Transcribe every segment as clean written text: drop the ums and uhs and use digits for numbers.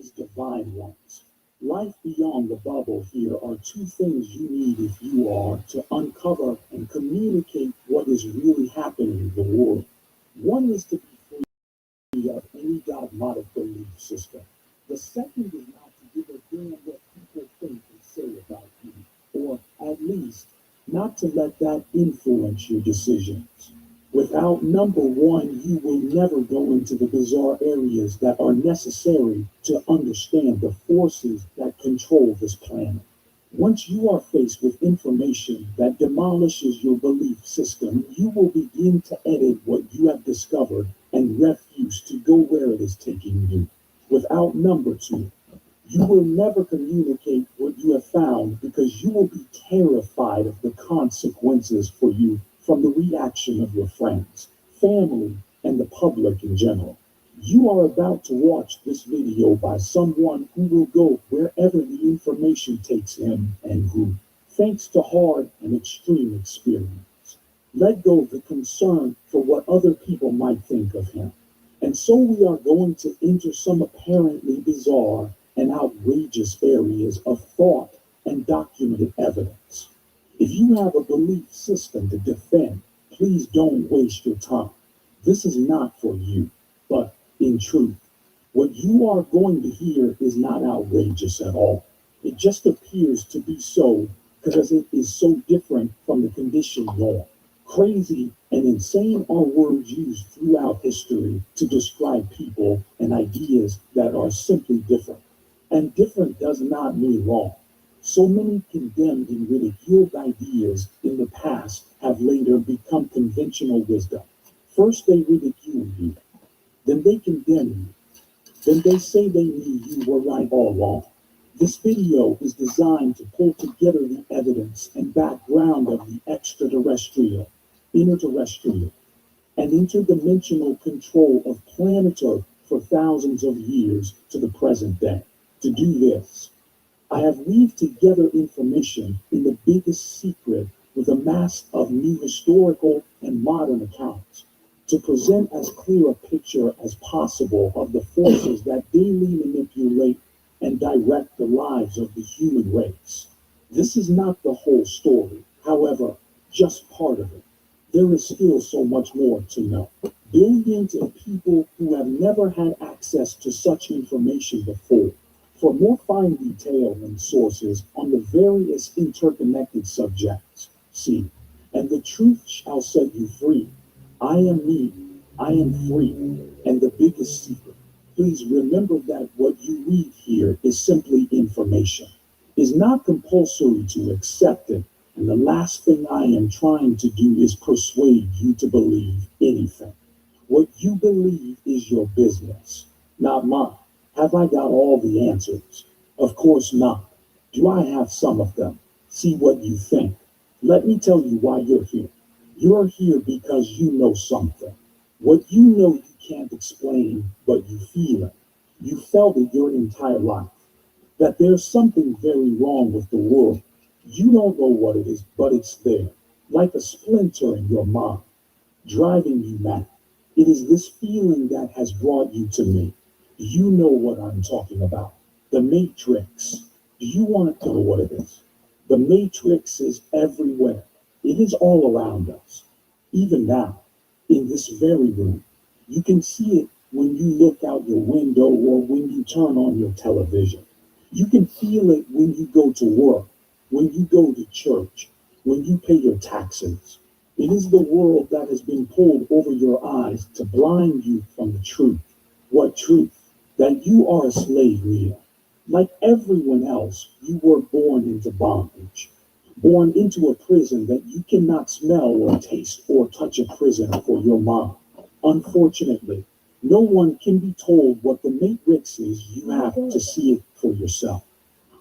as divine ones. Life beyond the bubble here are two things you need if you are to uncover and communicate what is really happening in the world. One is to be free of any dogmatic belief system. The second is not to give a damn what people think and say about you, or at least not to let that influence your decisions. Without number one, you will never go into the bizarre areas that are necessary to understand the forces that control this planet. Once you are faced with information that demolishes your belief system, you will begin to edit what you have discovered and refuse to go where it is taking you. Without number two, you will never communicate what you have found because you will be terrified of the consequences for you from the reaction of your friends, family, and the public in general. You are about to watch this video by someone who will go wherever the information takes him and who, thanks to hard and extreme experience, let go of the concern for what other people might think of him. And so we are going to enter some apparently bizarre and outrageous areas of thought and documented evidence. If you have a belief system to defend, please don't waste your time. This is not for you. But in truth, what you are going to hear is not outrageous at all. It just appears to be so because it is so different from the condition norm. Crazy and insane are words used throughout history to describe people and ideas that are simply different. And different does not mean wrong. So many condemned and ridiculed ideas in the past have later become conventional wisdom. First they ridicule you, then they condemn you, then they say they knew you were right all along. This video is designed to pull together the evidence and background of the extraterrestrial, interterrestrial, and interdimensional control of planet Earth for thousands of years to the present day. To do this, I have weaved together information in the biggest secret with a mass of new historical and modern accounts to present as clear a picture as possible of the forces that daily manipulate and direct the lives of the human race. This is not the whole story, however, just part of it. There is still so much more to know. Billions of people who have never had access to such information before. For more fine detail and sources on the various interconnected subjects, see, and the truth shall set you free. I am me, I am free, and the biggest secret. Please remember that what you read here is simply information. It's not compulsory to accept it, and the last thing I am trying to do is persuade you to believe anything. What you believe is your business, not mine. Have I got all the answers? Of course not. Do I have some of them? See what you think. Let me tell you why you're here. You're here because you know something. What you know you can't explain, but you feel it. You felt it your entire life. That there's something very wrong with the world. You don't know what it is, but it's there. Like a splinter in your mind, driving you mad. It is this feeling that has brought you to me. You know what I'm talking about. The Matrix. Do you want to know what it is? The Matrix is everywhere. It is all around us. Even now, in this very room. You can see it when you look out your window or when you turn on your television. You can feel it when you go to work, when you go to church, when you pay your taxes. It is the world that has been pulled over your eyes to blind you from the truth. What truth? That you are a slave reader. Like everyone else, you were born into bondage, born into a prison that you cannot smell or taste or touch a prison for your mind. Unfortunately, no one can be told what the matrix is. You have to see it for yourself.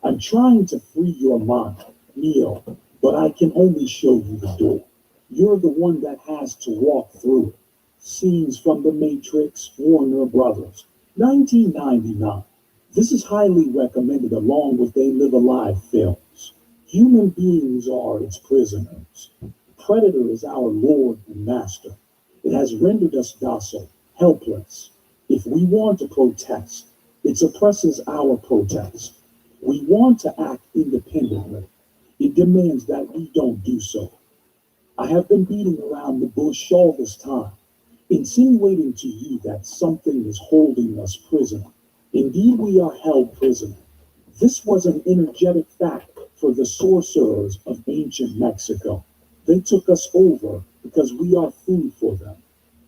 I'm trying to free your mind, Neo, but I can only show you the door. You're the one that has to walk through it. Scenes from The Matrix, Warner Brothers, 1999. This is highly recommended along with They Live Alive films. Human beings are its prisoners. Predator is our lord and master. It has rendered us docile, helpless. If we want to protest, It suppresses our protest. We want to act independently. It demands that we don't do so. I have been beating around the bush all this time, insinuating to you that something is holding us prisoner. Indeed, we are held prisoner. This was an energetic fact for the sorcerers of ancient Mexico. They took us over because we are food for them,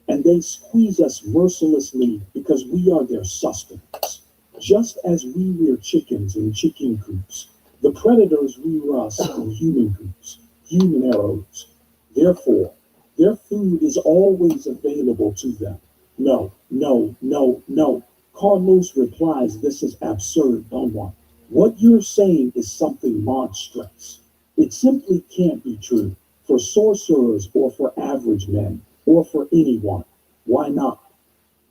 and they squeeze us mercilessly because we are their sustenance. Just as we rear chickens in chicken coops, the predators rear us in human coops, human arrows. Therefore, their food is always available to them. No, no, no, no. Carlos replies, this is absurd, Don Juan. What you're saying is something monstrous. It simply can't be true for sorcerers or for average men or for anyone. Why not?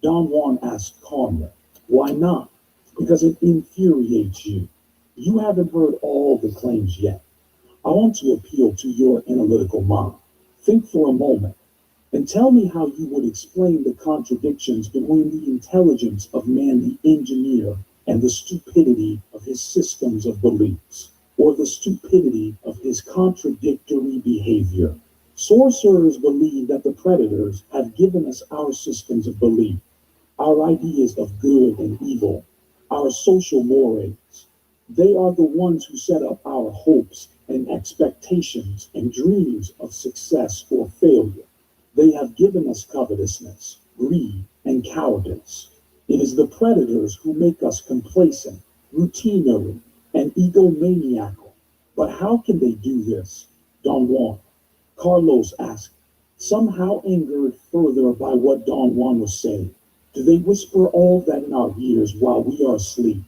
Don Juan asked calmly. Why not? Because it infuriates you. You haven't heard all the claims yet. I want to appeal to your analytical mind. Think for a moment and tell me how you would explain the contradictions between the intelligence of man the engineer and the stupidity of his systems of beliefs, or the stupidity of his contradictory behavior. Sorcerers believe that the predators have given us our systems of belief, our ideas of good and evil, our social mores. They are the ones who set up our hopes and expectations and dreams of success or failure. They have given us covetousness, greed, and cowardice. It is the predators who make us complacent, routinary, and egomaniacal. But how can they do this? Don Juan. Carlos asked, somehow angered further by what Don Juan was saying. Do they whisper all that in our ears while we are asleep?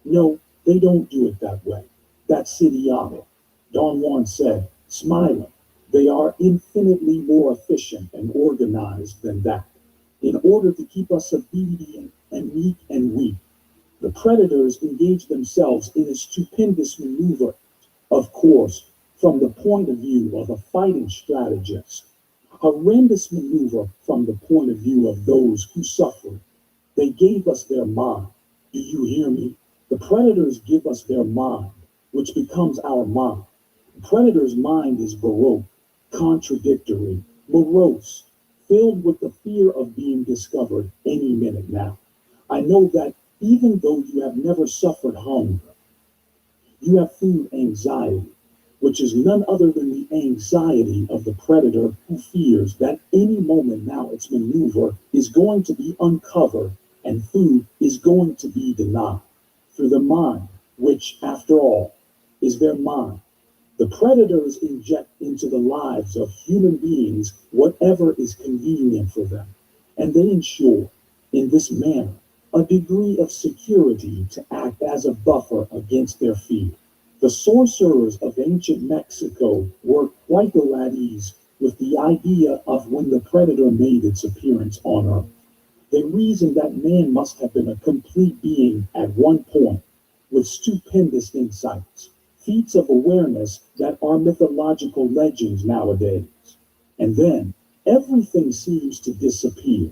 No, they don't do it that way. That's idiotic. Don Juan said, smiling. They are infinitely more efficient and organized than that. In order to keep us obedient and meek and weak, the predators engage themselves in a stupendous maneuver, of course, from the point of view of a fighting strategist. Horrendous maneuver from the point of view of those who suffer. They gave us their mind. Do you hear me? The predators give us their mind, which becomes our mind. The predator's mind is baroque, contradictory, morose, filled with the fear of being discovered any minute now. I know that even though you have never suffered hunger, you have food anxiety, which is none other than the anxiety of the predator who fears that any moment now its maneuver is going to be uncovered and food is going to be denied through the mind, which, after all, is their mind. The predators inject into the lives of human beings whatever is convenient for them, and they ensure, in this manner, a degree of security to act as a buffer against their fear. The sorcerers of ancient Mexico were quite ill at ease with the idea of when the predator made its appearance on Earth. They reasoned that man must have been a complete being at one point, with stupendous insights, feats of awareness that are mythological legends nowadays. And then everything seems to disappear,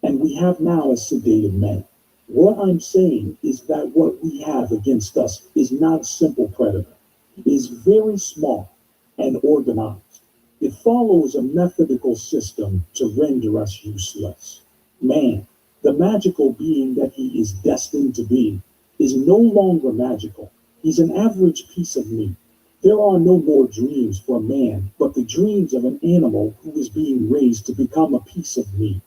and we have now a sedated man. What I'm saying is that what we have against us is not a simple predator. It is very small and organized. It follows a methodical system to render us useless. Man, the magical being that he is destined to be, is no longer magical. He's an average piece of meat. There are no more dreams for man, but the dreams of an animal who is being raised to become a piece of meat.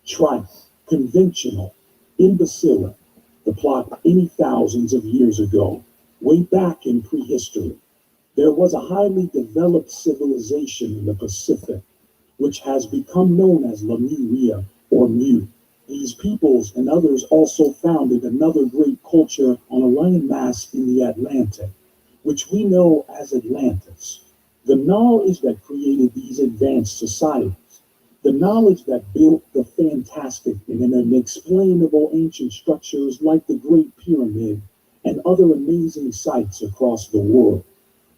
Trite, conventional, imbecile, the plot any thousands of years ago, way back in prehistory. There was a highly developed civilization in the Pacific, which has become known as Lemuria or Mu. These peoples and others also founded another great culture on a landmass in the Atlantic, which we know as Atlantis. The knowledge that created these advanced societies, the knowledge that built the fantastic and unexplainable ancient structures like the Great Pyramid and other amazing sites across the world,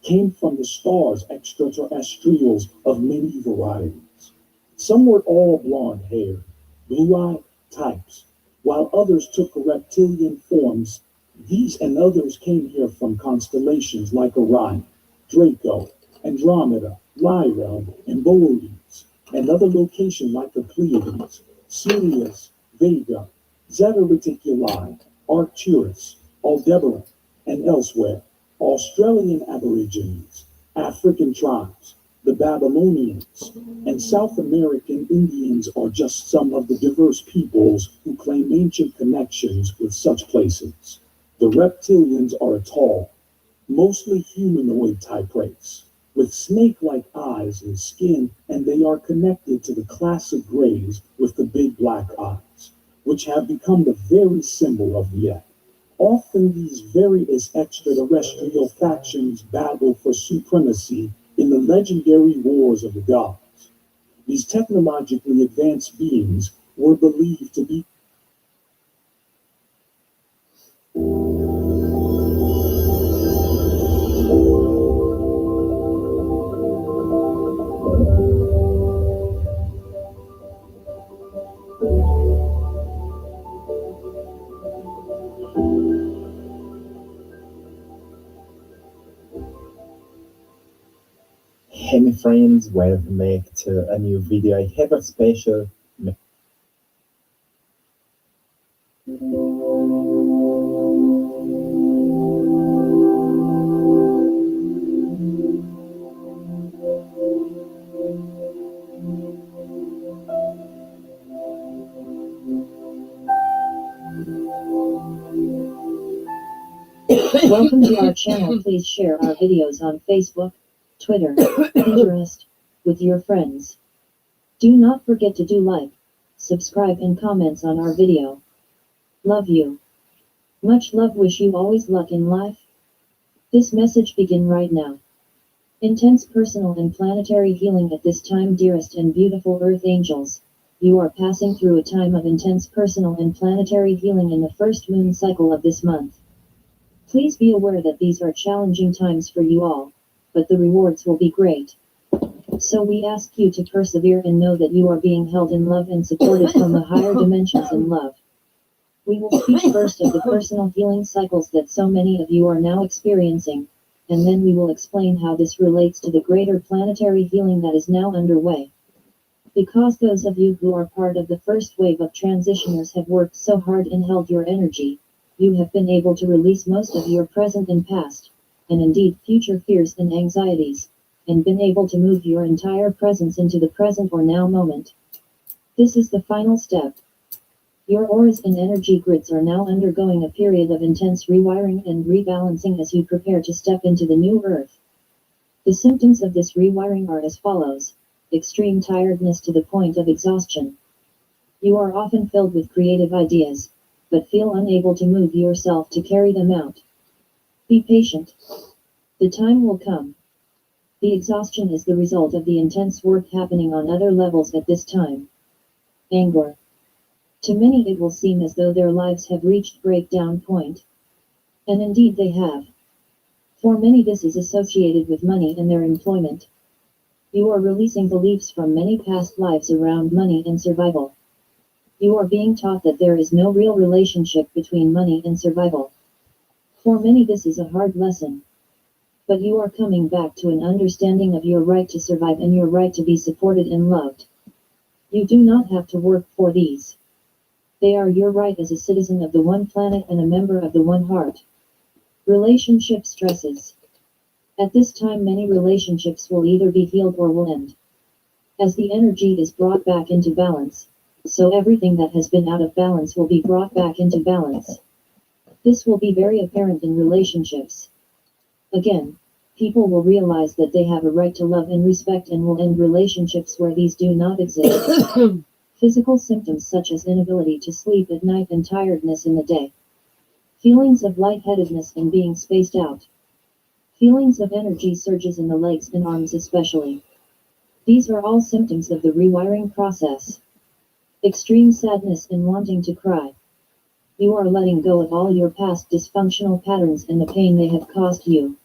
came from the stars extraterrestrials of many varieties. Some were all blonde haired, blue eyed types, while others took reptilian forms. These and others came here from constellations like Orion, Draco, Andromeda, Lyra, and Boötes, and other locations like the Pleiades, Sirius, Vega, Zeta Reticuli, Arcturus, Aldebaran, and elsewhere. Australian Aborigines, African tribes, the Babylonians, and South American Indians are just some of the diverse peoples who claim ancient connections with such places. The reptilians are a tall, mostly humanoid type race, with snake-like eyes and skin, and they are connected to the classic greys with the big black eyes, which have become the very symbol of the egg. Often these various extraterrestrial factions battle for supremacy in the legendary Wars of the Gods. These technologically advanced beings were believed to be Hey my friends, welcome back to a new video. I have a special Welcome to our channel. Please share our videos on Facebook, Twitter, Pinterest with your friends. Do not forget to do like, subscribe and comments on our video. Love you. Much love. Wish you always luck in life. This message begin right now. Intense personal and planetary healing at this time, dearest and beautiful Earth angels. You are passing through a time of intense personal and planetary healing in the first moon cycle of this month. Please be aware that these are challenging times for you all, but the rewards will be great. So we ask you to persevere and know that you are being held in love and supported from the higher dimensions in love. We will speak first of the personal healing cycles that so many of you are now experiencing, and then we will explain how this relates to the greater planetary healing that is now underway. Because those of you who are part of the first wave of transitioners have worked so hard and held your energy, you have been able to release most of your present and past, and indeed future fears and anxieties, and been able to move your entire presence into the present or now moment. This is the final step. Your auras and energy grids are now undergoing a period of intense rewiring and rebalancing as you prepare to step into the new earth. The symptoms of this rewiring are as follows: extreme tiredness to the point of exhaustion. You are often filled with creative ideas, but feel unable to move yourself to carry them out. Be patient. The time will come. The exhaustion is the result of the intense work happening on other levels at this time. Anger. To many it will seem as though their lives have reached breakdown point. And indeed they have. For many this is associated with money and their employment. You are releasing beliefs from many past lives around money and survival. You are being taught that there is no real relationship between money and survival. For many this is a hard lesson. But you are coming back to an understanding of your right to survive and your right to be supported and loved. You do not have to work for these. They are your right as a citizen of the one planet and a member of the one heart. Relationship stresses. At this time many relationships will either be healed or will end. As the energy is brought back into balance, so everything that has been out of balance will be brought back into balance. This will be very apparent in relationships. Again, people will realize that they have a right to love and respect and will end relationships where these do not exist. Physical symptoms such as inability to sleep at night and tiredness in the day. Feelings of lightheadedness and being spaced out. Feelings of energy surges in the legs and arms especially. These are all symptoms of the rewiring process. Extreme sadness and wanting to cry. You are letting go of all your past dysfunctional patterns and the pain they have caused you.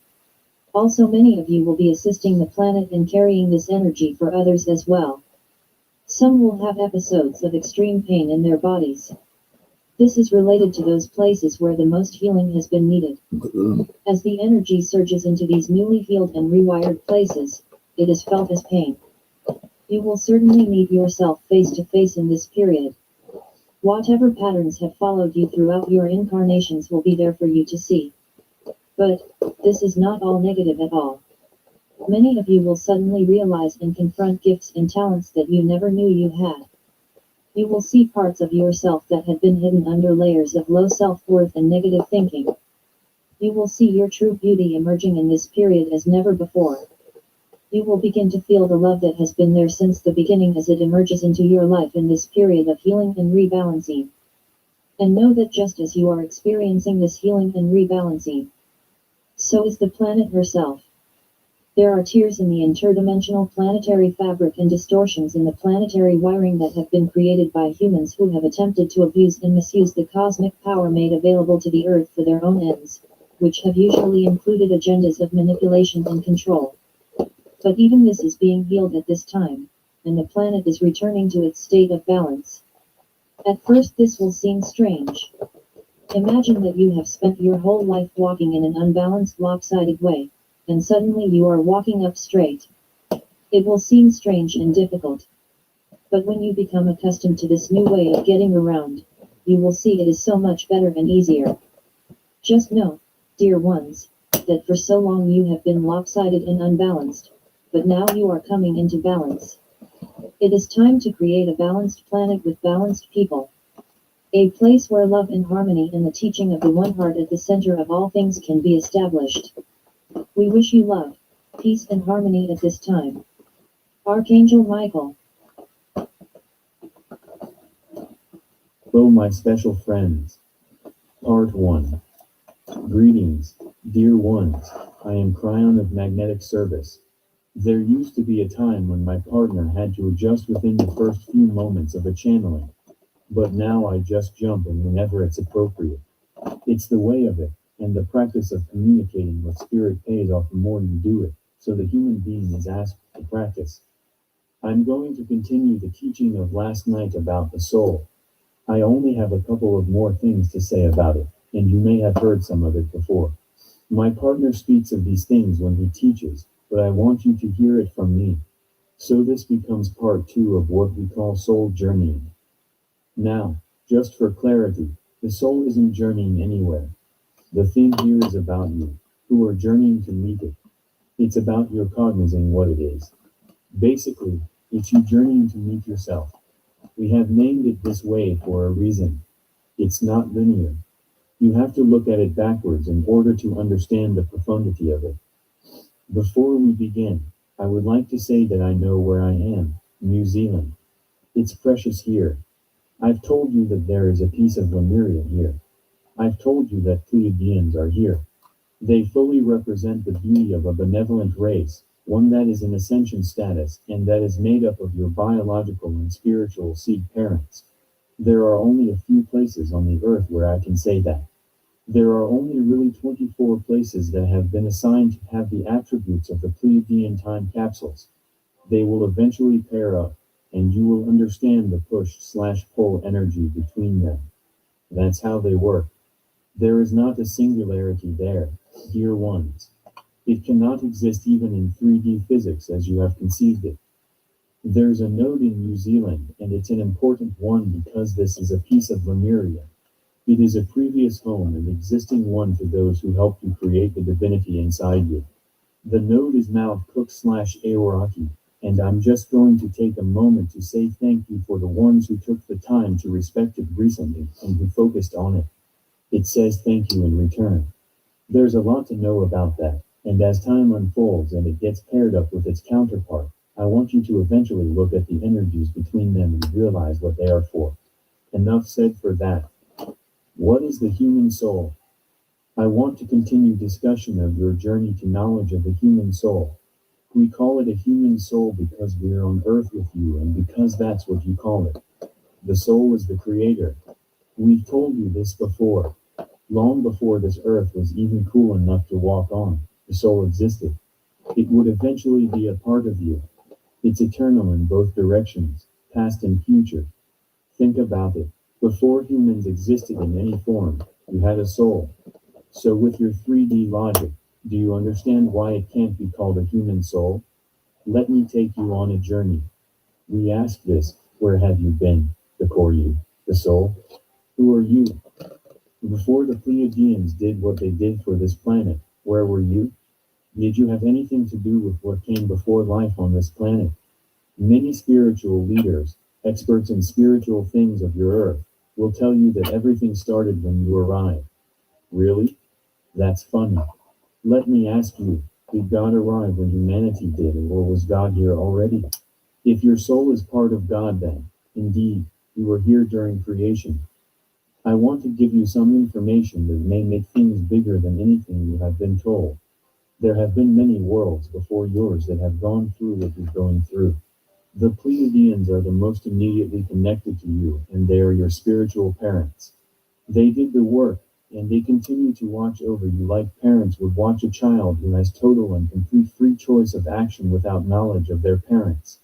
Also many of you will be assisting the planet in carrying this energy for others as well. Some will have episodes of extreme pain in their bodies. This is related to those places where the most healing has been needed. As the energy surges into these newly healed and rewired places, it is felt as pain. You will certainly meet yourself face to face in this period. Whatever patterns have followed you throughout your incarnations will be there for you to see. But this is not all negative at all. Many of you will suddenly realize and confront gifts and talents that you never knew you had. You will see parts of yourself that had been hidden under layers of low self-worth and negative thinking. You will see your true beauty emerging in this period as never before. You will begin to feel the love that has been there since the beginning as it emerges into your life in this period of healing and rebalancing. And know that just as you are experiencing this healing and rebalancing, so is the planet herself. There are tears in the interdimensional planetary fabric and distortions in the planetary wiring that have been created by humans who have attempted to abuse and misuse the cosmic power made available to the Earth for their own ends, which have usually included agendas of manipulation and control. But even this is being healed at this time, and the planet is returning to its state of balance. At first this will seem strange. Imagine that you have spent your whole life walking in an unbalanced, lopsided way, and suddenly you are walking up straight. It will seem strange and difficult. But when you become accustomed to this new way of getting around, you will see it is so much better and easier. Just know, dear ones, that for so long you have been lopsided and unbalanced, but now you are coming into balance. It is time to create a balanced planet with balanced people. A place where love and harmony and the teaching of the one heart at the center of all things can be established. We wish you love, peace and harmony at this time. Archangel Michael. Hello, my special friends. Part 1. Greetings, dear ones. I am Cryon of Magnetic Service. There used to be a time when my partner had to adjust within the first few moments of a channeling. But now I just jump in whenever it's appropriate. It's the way of it, and the practice of communicating with spirit pays off the more you do it, so the human being is asked to practice. I'm going to continue the teaching of last night about the soul. I only have a couple of more things to say about it, and you may have heard some of it before. My partner speaks of these things when he teaches, but I want you to hear it from me. So this becomes part 2 of what we call soul journeying. Now, just for clarity, the soul isn't journeying anywhere. The thing here is about you, who are journeying to meet it. It's about your cognizing what it is. Basically, it's you journeying to meet yourself. We have named it this way for a reason. It's not linear. You have to look at it backwards in order to understand the profundity of it. Before we begin, I would like to say that I know where I am, New Zealand. It's precious here. I've told you that there is a piece of Lemuria here. I've told you that Pleiadians are here. They fully represent the beauty of a benevolent race, one that is in ascension status and that is made up of your biological and spiritual seed parents. There are only a few places on the earth where I can say that. There are only really 24 places that have been assigned to have the attributes of the Pleiadian time capsules. They will eventually pair up, and you will understand the push/pull energy between them. That's how they work. There is not a singularity there, dear ones. It cannot exist even in 3D physics as you have conceived it. There's a node in New Zealand, and it's an important one because this is a piece of Lemuria. It is a previous home and existing one to those who helped you create the divinity inside you. The node is Mount Cook/Aoraki, and I'm just going to take a moment to say thank you for the ones who took the time to respect it recently and who focused on it. It says thank you in return. There's a lot to know about that, and as time unfolds and it gets paired up with its counterpart, I want you to eventually look at the energies between them and realize what they are for. Enough said for that. What is the human soul? I want to continue discussion of your journey to knowledge of the human soul. We call it a human soul because we're on earth with you and because that's what you call it. The soul is the creator. We've told you this before. Long before this earth was even cool enough to walk on, the soul existed. It would eventually be a part of you. It's eternal in both directions, past and future. Think about it. Before humans existed in any form, you had a soul. So with your 3D logic, do you understand why it can't be called a human soul? Let me take you on a journey. We ask this, where have you been? The core you, the soul? Who are you? Before the Pleiadians did what they did for this planet, where were you? Did you have anything to do with what came before life on this planet? Many spiritual leaders, experts in spiritual things of your earth, will tell you that everything started when you arrived. Really? That's funny. Let me ask you, did God arrive when humanity did, or was God here already? If your soul is part of God, then, indeed, you were here during creation. I want to give you some information that may make things bigger than anything you have been told. There have been many worlds before yours that have gone through what you're going through. The Pleiadians are the most immediately connected to you, and they are your spiritual parents. They did the work, and they continue to watch over you like parents would watch a child who has total and complete free choice of action without knowledge of their parents.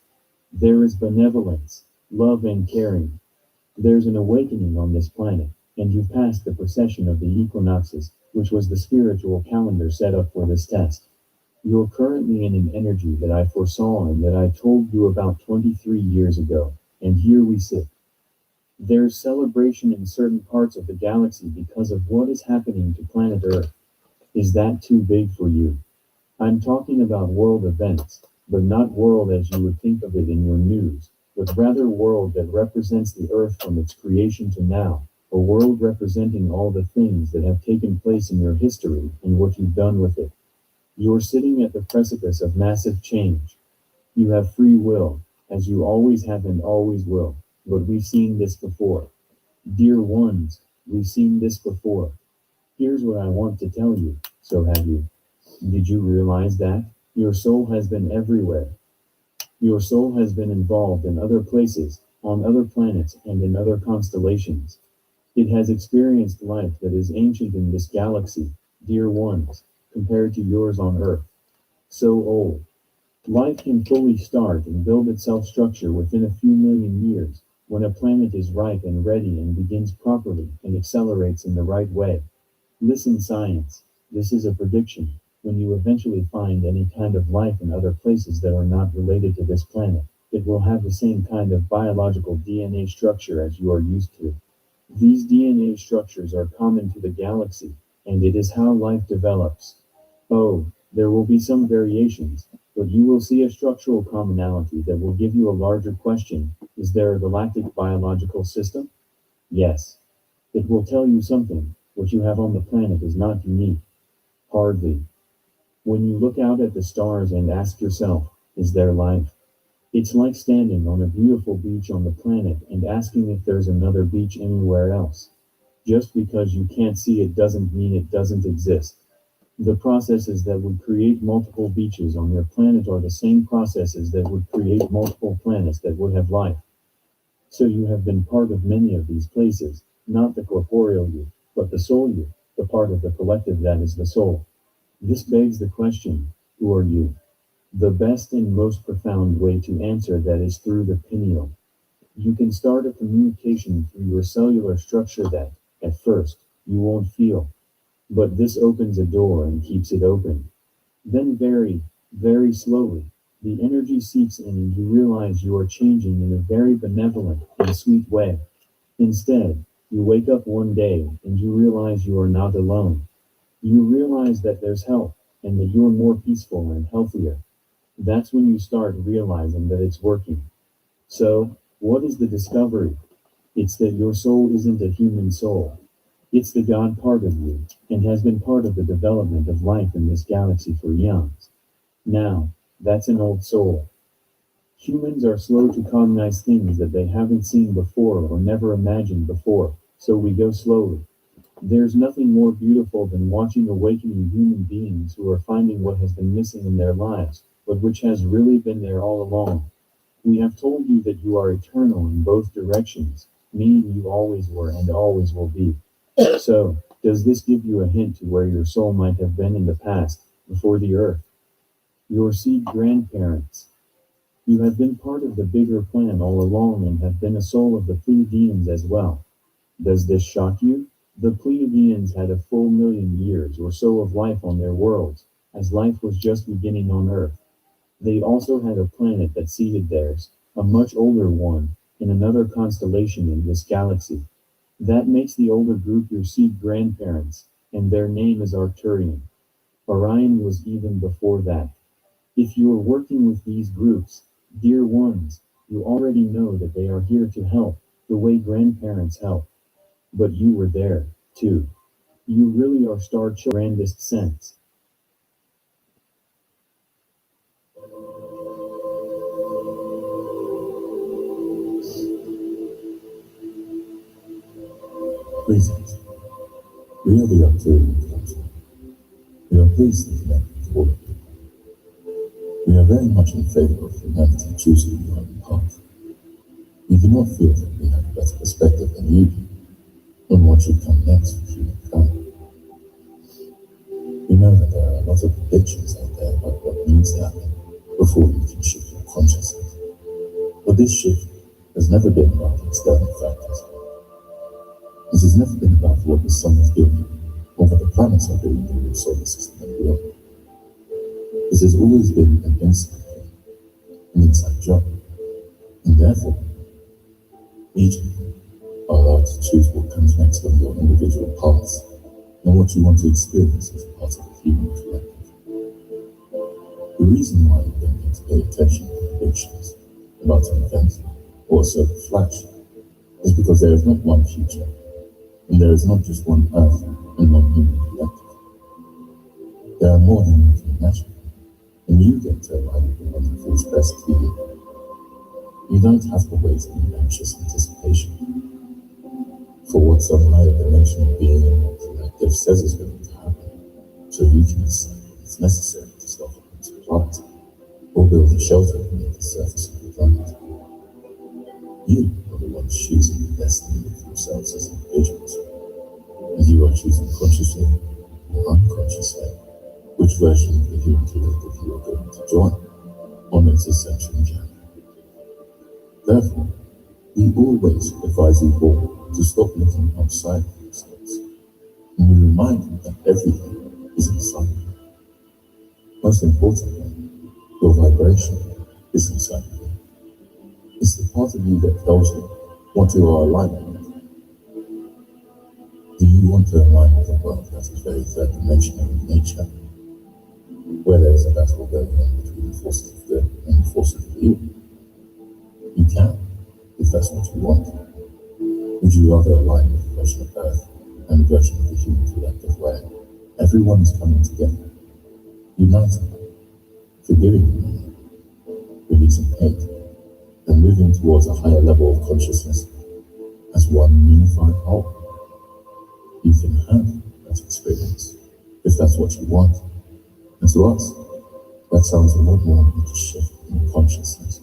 There is benevolence, love, and caring. There's an awakening on this planet, and you've passed the procession of the equinoxes, which was the spiritual calendar set up for this test. You're currently in an energy that I foresaw and that I told you about 23 years ago, and here we sit. There's celebration in certain parts of the galaxy because of what is happening to planet Earth. Is that too big for you? I'm talking about world events, but not world as you would think of it in your news, but rather world that represents the Earth from its creation to now, a world representing all the things that have taken place in your history and what you've done with it. You're sitting at the precipice of massive change. You have free will, as you always have and always will, but we've seen this before. Dear ones, we've seen this before. Here's what I want to tell you, so have you. Did you realize that? Your soul has been everywhere. Your soul has been involved in other places, on other planets, and in other constellations. It has experienced life that is ancient in this galaxy, dear ones, compared to yours on Earth. So old. Life can fully start and build itself structure within a few million years, when a planet is ripe and ready and begins properly and accelerates in the right way. Listen, science, this is a prediction. When you eventually find any kind of life in other places that are not related to this planet, it will have the same kind of biological DNA structure as you are used to. These DNA structures are common to the galaxy, and it is how life develops. Oh, there will be some variations, but you will see a structural commonality that will give you a larger question. Is there a galactic biological system? Yes. It will tell you something. What you have on the planet is not unique. Hardly. When you look out at the stars and ask yourself, is there life? It's like standing on a beautiful beach on the planet and asking if there's another beach anywhere else. Just because you can't see it doesn't mean it doesn't exist. The processes that would create multiple beaches on your planet are the same processes that would create multiple planets that would have life. So you have been part of many of these places, not the corporeal you, but the soul you, the part of the collective that is the soul. This begs the question, who are you? The best and most profound way to answer that is through the pineal. You can start a communication through your cellular structure that, at first, you won't feel. But this opens a door and keeps it open. Then very, very slowly, the energy seeps in and you realize you are changing in a very benevolent and sweet way. Instead, you wake up one day and you realize you are not alone. You realize that there's help and that you're more peaceful and healthier. That's when you start realizing that it's working. So, what is the discovery? It's that your soul isn't a human soul. It's the God part of you, and has been part of the development of life in this galaxy for eons. Now, that's an old soul. Humans are slow to cognize things that they haven't seen before or never imagined before, so we go slowly. There's nothing more beautiful than watching awakening human beings who are finding what has been missing in their lives, but which has really been there all along. We have told you that you are eternal in both directions, meaning you always were and always will be. So, does this give you a hint to where your soul might have been in the past, before the earth? Your seed grandparents. You have been part of the bigger plan all along and have been a soul of the Pleiadians as well. Does this shock you? The Pleiadians had a full million years or so of life on their worlds, as life was just beginning on Earth. They also had a planet that seeded theirs, a much older one, in another constellation in this galaxy. That makes the older group your seed grandparents, and their name is Arcturian. Orion was even before that. If you are working with these groups, dear ones, you already know that they are here to help, the way grandparents help. But you were there, too. You really are star children in the grandest sense. Greetings. We are the Arcturian Council. We are pleased to connect with all of you. We are very much in favor of humanity choosing their own path. We do not feel that we have a better perspective than you do on what should come next for humankind. We know that there are a lot of predictions out there about what needs to happen before you can shift your consciousness. But this shift has never been about external factors. This has never been about what the sun is doing or what the planets are doing in your solar system and beyond. This has always been an inside thing, an inside job, and therefore, each of you are allowed to choose what comes next on your individual paths and what you want to experience as part of the human collective. The reason why you don't need to pay attention to predictions about an event or a certain flash is because there is not one future, and there is not just one Earth and one human collective. There are more than you can imagine, and you get to align with what feels best to you. You don't have to wait in anxious anticipation for what some higher dimensional being or collective says is going to happen, so you can decide when it's necessary to stop and to plant or build a shelter beneath the surface of the planet. You are the ones choosing the destiny of yourselves as individuals, and you are choosing consciously or unconsciously which version of the human collective you are going to join on its ascension journey. Therefore, we always advise you all to stop looking outside of yourselves, and we remind you that everything is inside you. Most importantly, your vibration is inside you. It's the part of you that tells you what you are aligning with. Do you want to align with a world that is very third-dimensional in nature, where there is a battle going on between the forces of good and the forces of evil? You can, if that's what you want. Would you rather align with the version of Earth and the version of the human collective where everyone is coming together, uniting, forgiving one another, releasing hate, and moving towards a higher level of consciousness as one unified whole? You can have that experience if that's what you want. And to us, that sounds a lot more like a shift in consciousness.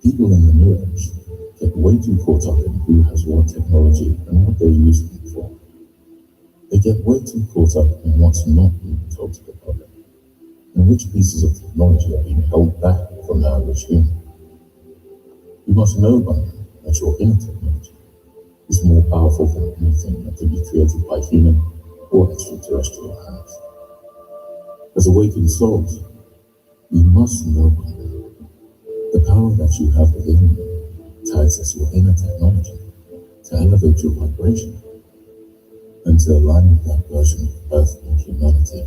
People in the New Age get way too caught up in who has what technology and what they're using it for. They get way too caught up in what's not being told to the public, and which pieces of technology are being held back from the average human. You must know by now that your inner technology is more powerful than anything that can be created by human or extraterrestrial hands. As awakened souls, you must know by now the power that you have within you to access your inner technology, to elevate your vibration, and to align with that version of Earth and humanity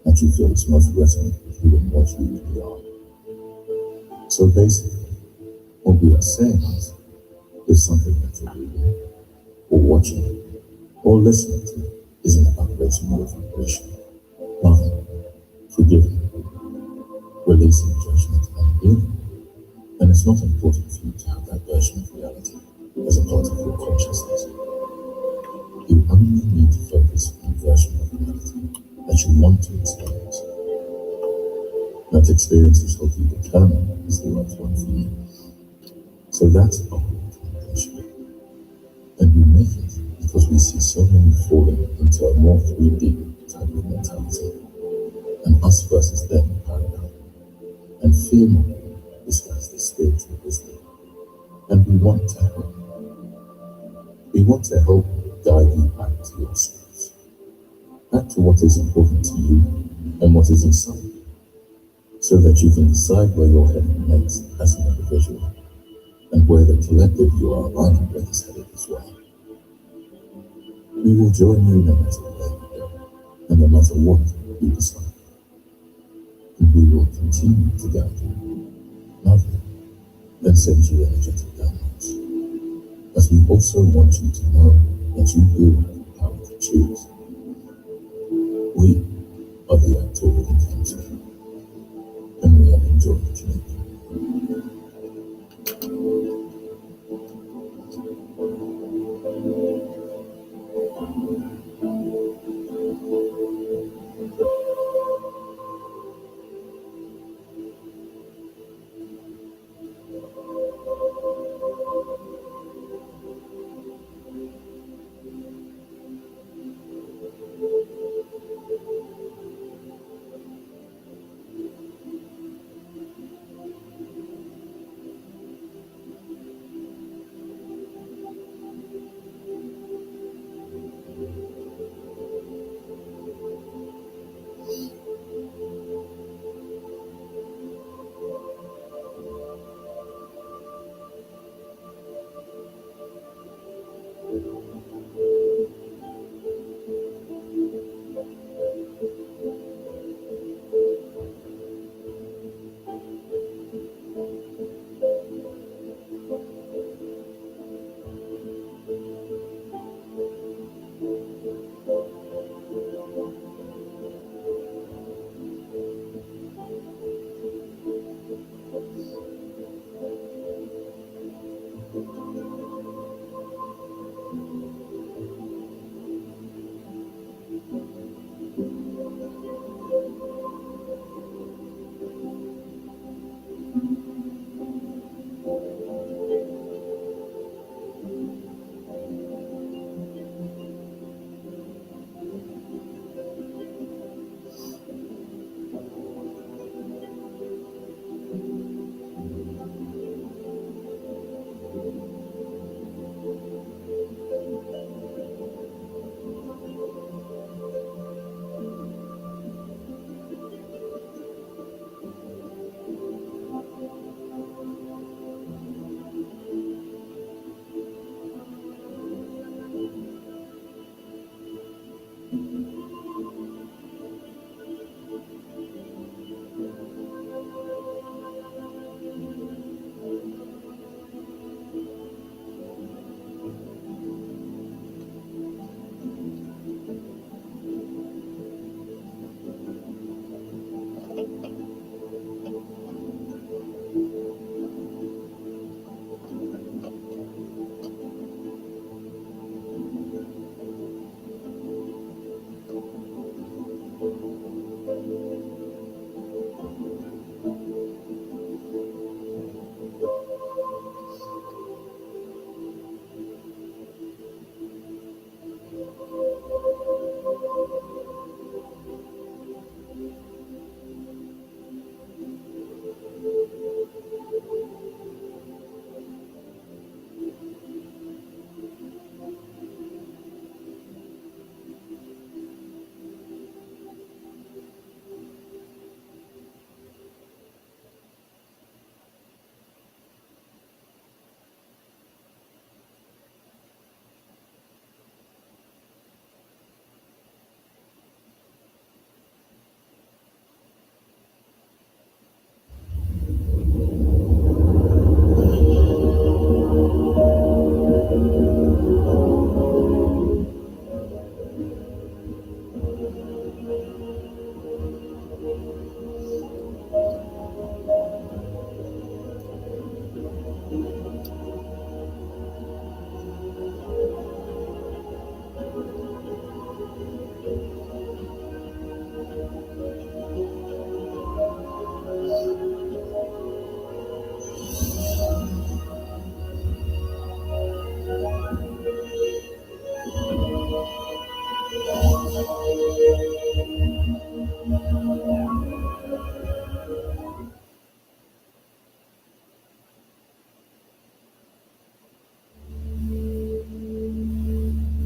that you feel is most resonant with you and what you really are. So basically, what we are saying is, if something that you're reading, or watching, or listening to isn't about raising your vibration, loving, forgiving, releasing judgment and healing, then it's not important for you to have that version of reality as a part of your consciousness. You only need to focus on the version of reality that you want to experience. That experience is what you determine is the right one for you. So that's our recommendation. And we make it because we see so many falling into a more 3D type of mentality, and us versus them paradigm, and fear mongering disguised as spiritual wisdom. And we want to help. We want to help guide you back to your source, back to what is important to you and what is inside you, so that you can decide where you're heading next as an individual, and where the collective you are aligning with is headed as well. We will join you no matter where you go, and no matter what you decide. And we will continue to guide you, love you, and send you energetic downloads. As we also want you to know that you do have the power to choose. We are the Activity Council, and we have enjoyed the journey.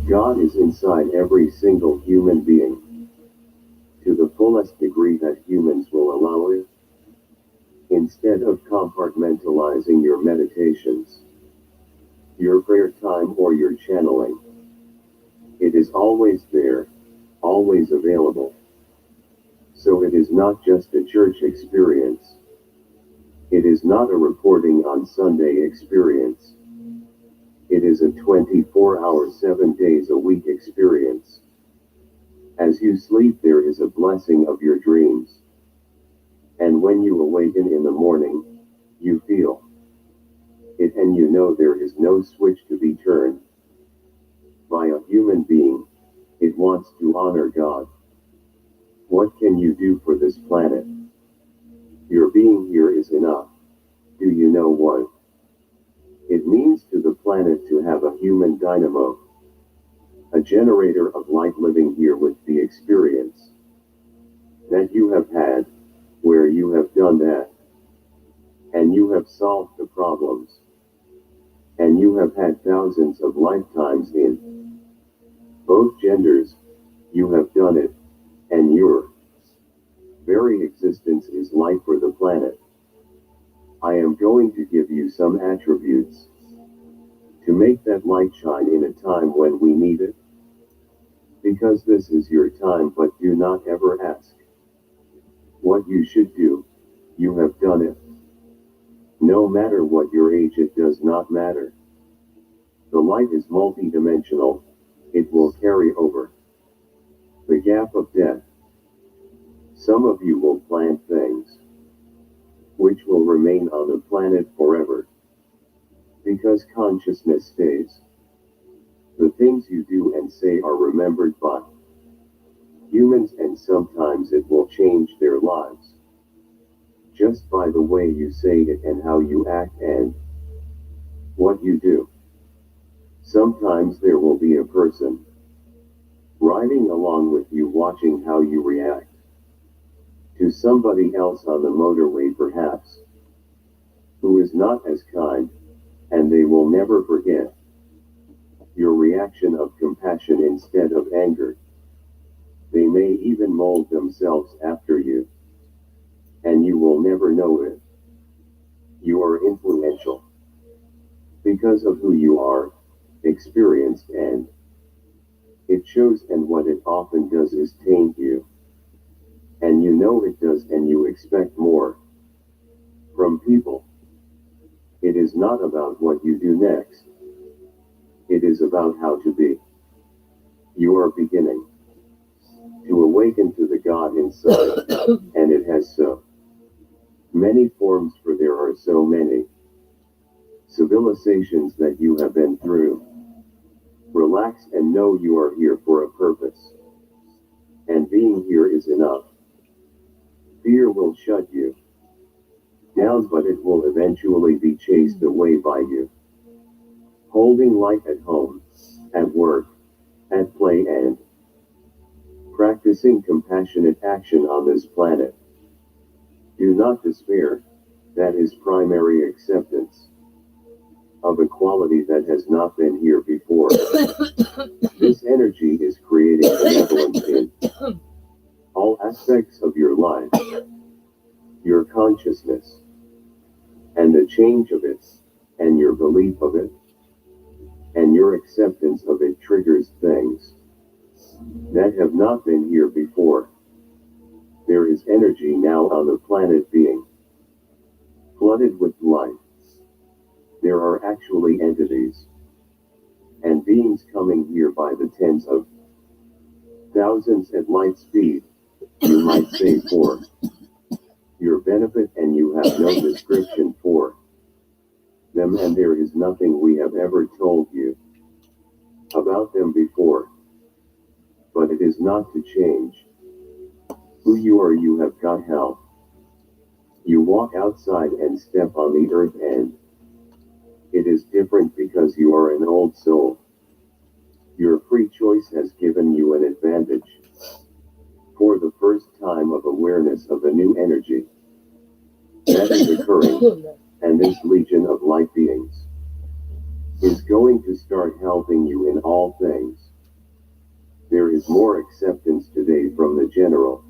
God is inside every single human being, to the fullest degree that humans will allow it. Instead of compartmentalizing your meditations, your prayer time, or your channeling, it is always there, always available. So it is not just a church experience. It is not a reporting on Sunday experience. It is a 24-hour, 7 days a week experience. As you sleep, there is a blessing of your dreams. And when you awaken in the morning, you feel it, and you know there is no switch to be turned by a human being. It wants to honor God. What can you do for this planet? Your being here is enough. Do you know what it means to the planet to have a human dynamo, a generator of light living here with the experience that you have had, where you have done that, and you have solved the problems, and you have had thousands of lifetimes in both genders, you have done it, and your very existence is light for the planet. I am going to give you some attributes to make that light shine in a time when we need it. Because this is your time, but do not ever ask what you should do. You have done it. No matter what your age, it does not matter. The light is multidimensional. It will carry over the gap of death. Some of you will plant things which will remain on the planet forever, because consciousness stays. The things you do and say are remembered by humans, and sometimes it will change their lives just by the way you say it and how you act and what you do. Sometimes there will be a person riding along with you, watching how you react to somebody else on the motorway, perhaps, who is not as kind, and they will never forget your reaction of compassion instead of anger. They may even mold themselves after you, and you will never know it. You are influential because of who you are, experienced, and it shows. And what it often does is taint you, and you know it does, and you expect more from people. It is not about what you do next. It is about how to be. You are beginning to awaken to the God inside, and it has so many forms, for there are so many civilizations that you have been through. Relax and know you are here for a purpose, and being here is enough. Fear will shut you down, but it will eventually be chased away by you. Holding light at home, at work, at play, and practicing compassionate action on this planet. Do not despair. That is primary acceptance of a quality that has not been here before. This energy is creating benevolence in all aspects of your life, your consciousness, and the change of it, and your belief of it, and your acceptance of it triggers things that have not been here before. There is energy now on the planet being flooded with light. There are actually entities and beings coming here by the tens of thousands at light speed, you might say, for your benefit, and you have no description for them, and there is nothing we have ever told you about them before. But it is not to change who you are. You have got help. You walk outside and step on the earth, and it is different because you are an old soul. Your free choice has given you an advantage for the first time of awareness of a new energy that is occurring, and this legion of light beings is going to start helping you in all things. There is more acceptance today from the general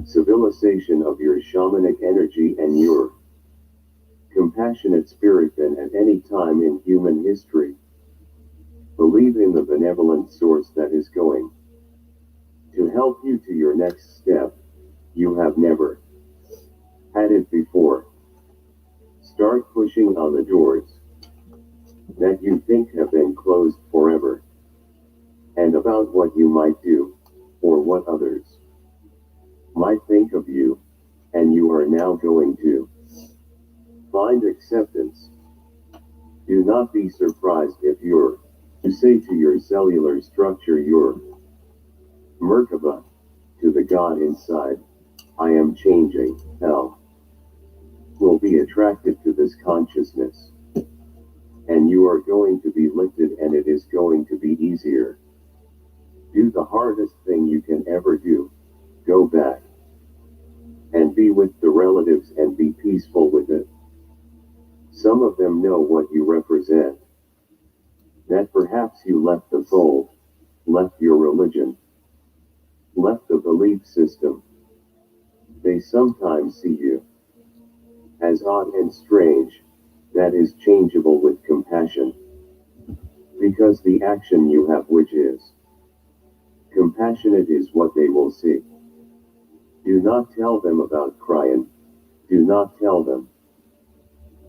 civilization of your shamanic energy and your compassionate spirit than at any time in human history. Believe in the benevolent source that is going to help you to your next step. You have never had it before. Start pushing on the doors that you think have been closed forever, and about what you might do, or what others might think of you, and you are now going to find acceptance. Do not be surprised if you say to your cellular structure, your Merkaba, to the God inside, I am changing. Hell will be attracted to this consciousness, and you are going to be lifted, and it is going to be easier. Do the hardest thing you can ever do. Go back and be with the relatives and be peaceful with it. Some of them know what you represent. That perhaps you left the fold, left your religion, left the belief system. They sometimes see you as odd and strange. That is changeable with compassion, because the action you have, which is compassionate, is what they will see. Do not tell them about crying. Do not tell them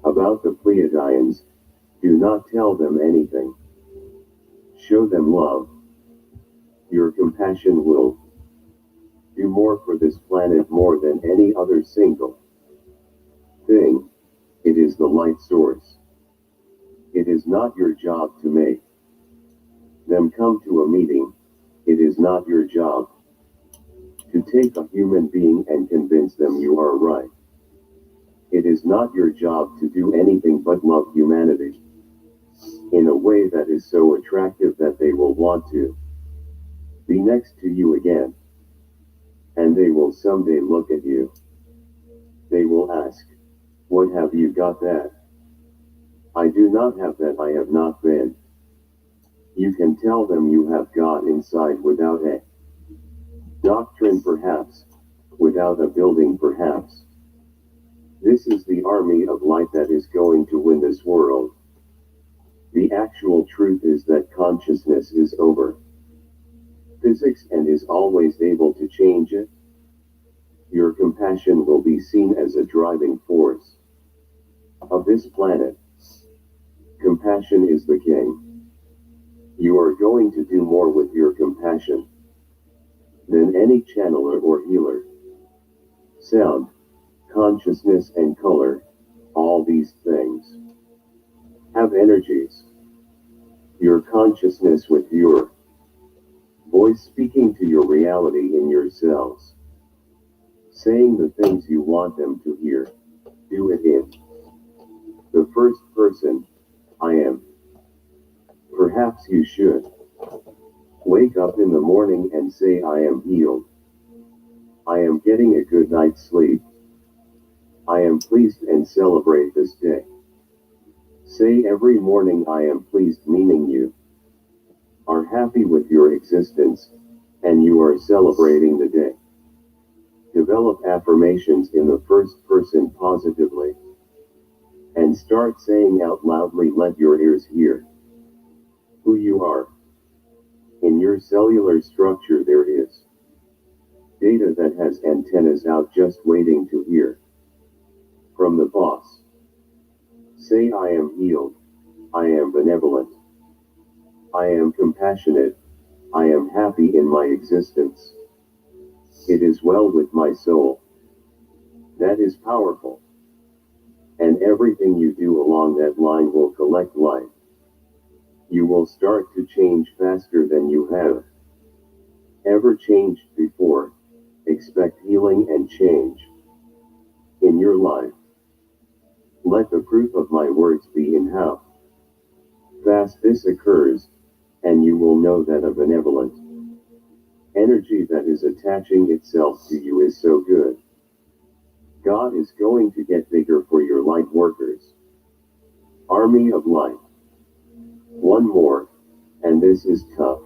about the Pleiadians. Do not tell them anything. Show them love. Your compassion will do more for this planet, more than any other single thing. It is the light source. It is not your job to make them come to a meeting. It is not your job to take a human being and convince them you are right. It is not your job to do anything but love humanity in a way that is so attractive that they will want to be next to you again. And they will someday look at you. They will ask, what have you got that I do not have, that I have not been? You can tell them you have got inside without a doctrine perhaps, without a building perhaps. This is the army of light that is going to win this world. The actual truth is that consciousness is over physics and is always able to change it. Your compassion will be seen as a driving force of this planet. Compassion is the king. You are going to do more with your compassion than any channeler or healer. Sound, consciousness, and color, all these things have energies. Your consciousness with your voice speaking to your reality in your cells, saying the things you want them to hear. Do it in the first person, I am. Perhaps you should wake up in the morning and say, I am healed. I am getting a good night's sleep. I am pleased, and celebrate this day. Say every morning, I am pleased, meaning you are happy with your existence, and you are celebrating the day. Develop affirmations in the first person positively, and start saying out loudly, let your ears hear who you are. In your cellular structure there is data that has antennas out, just waiting to hear from the boss. Say, I am healed. I am benevolent. I am compassionate. I am happy in my existence. It is well with my soul. That is powerful. And everything you do along that line will collect light. You will start to change faster than you have ever changed before. Expect healing and change in your life. Let the proof of my words be in how fast this occurs, and you will know that a benevolent energy that is attaching itself to you is so good. God is going to get bigger for your light workers. Army of light. One more, and this is tough.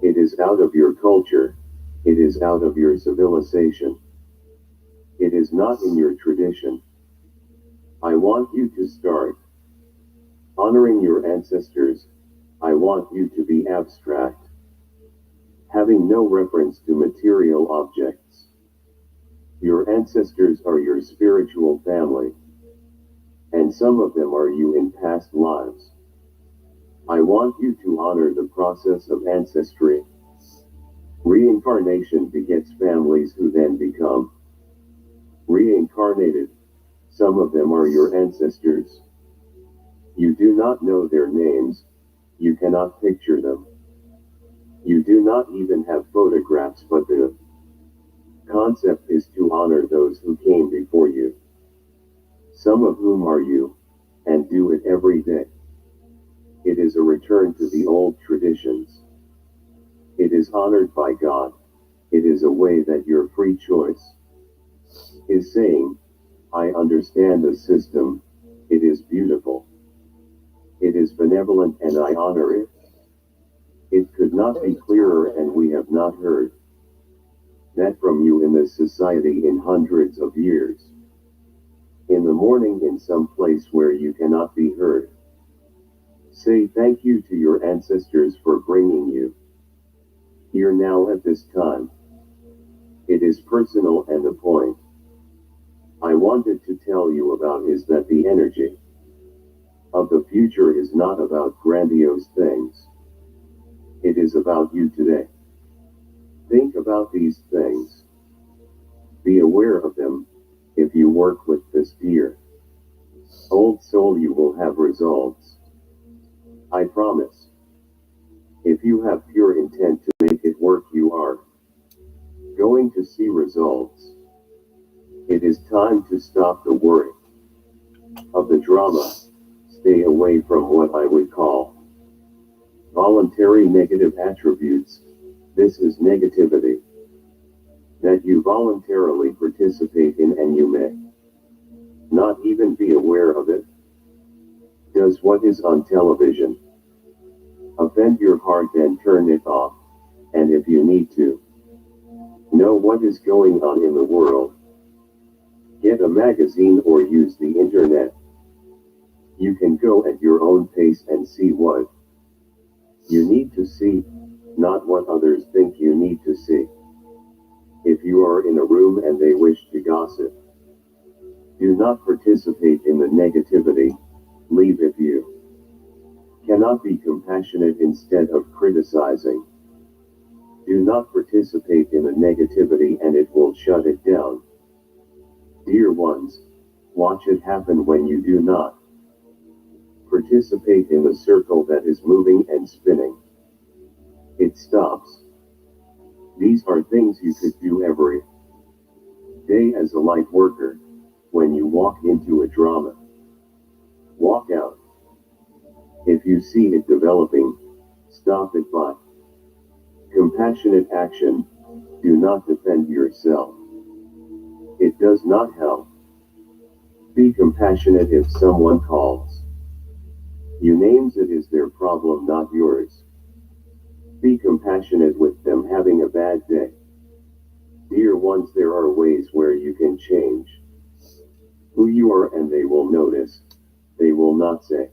It is out of your culture. It is out of your civilization. It is not in your tradition. I want you to start honoring your ancestors. I want you to be abstract, having no reference to material objects. Your ancestors are your spiritual family, and some of them are you in past lives. I want you to honor the process of ancestry. Reincarnation begets families who then become reincarnated. Some of them are your ancestors. You do not know their names. You cannot picture them. You do not even have photographs, but the concept is to honor those who came before you, some of whom are you, and do it every day. It is a return to the old traditions. It is honored by God. It is a way that your free choice is saying, I understand the system. It is beautiful. It is benevolent and I honor it. It could not be clearer, and we have not heard that from you in this society in hundreds of years. In the morning, in some place where you cannot be heard, say thank you to your ancestors for bringing you here now at this time. It is personal, and the point I wanted to tell you about is that the energy of the future is not about grandiose things. It is about you today. Think about these things. Be aware of them. If you work with this dear old soul, you will have results. I promise. If you have pure intent to make it work, you are going to see results. It is time to stop the worry of the drama. Stay away from what I would call voluntary negative attributes. This is negativity that you voluntarily participate in, and you may not even be aware of it. Does what is on television offend your heart? Then turn it off. And if you need to know what is going on in the world, get a magazine or use the internet. You can go at your own pace and see what you need to see, not what others think you need to see. If you are in a room and they wish to gossip, do not participate in the negativity. Leave. If you cannot be compassionate instead of criticizing, do not participate in the negativity, and it will shut it down. Dear ones, watch it happen when you do not participate in the circle that is moving and spinning. It stops. These are things you could do every day as a light worker. When you walk into a drama, walk out. If you see it developing, stop it by compassionate action. Do not defend yourself. It does not help. Be compassionate. If someone calls you names, it is their problem, not yours. Be compassionate with them having a bad day. Dear ones, there are ways where you can change who you are, and they will notice. They will not say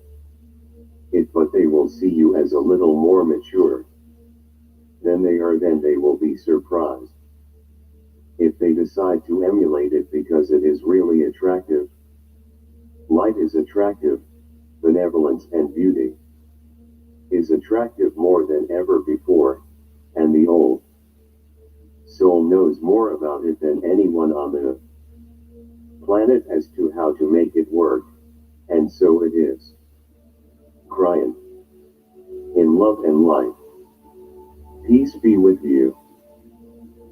it, but they will see you as a little more mature than they are. Then they will be surprised if they decide to emulate it, because it is really attractive. Light is attractive. Benevolence and beauty is attractive more than ever before, and the old soul knows more about it than anyone on the planet as to how to make it work, and so it is. Crying in love and light. Peace be with you.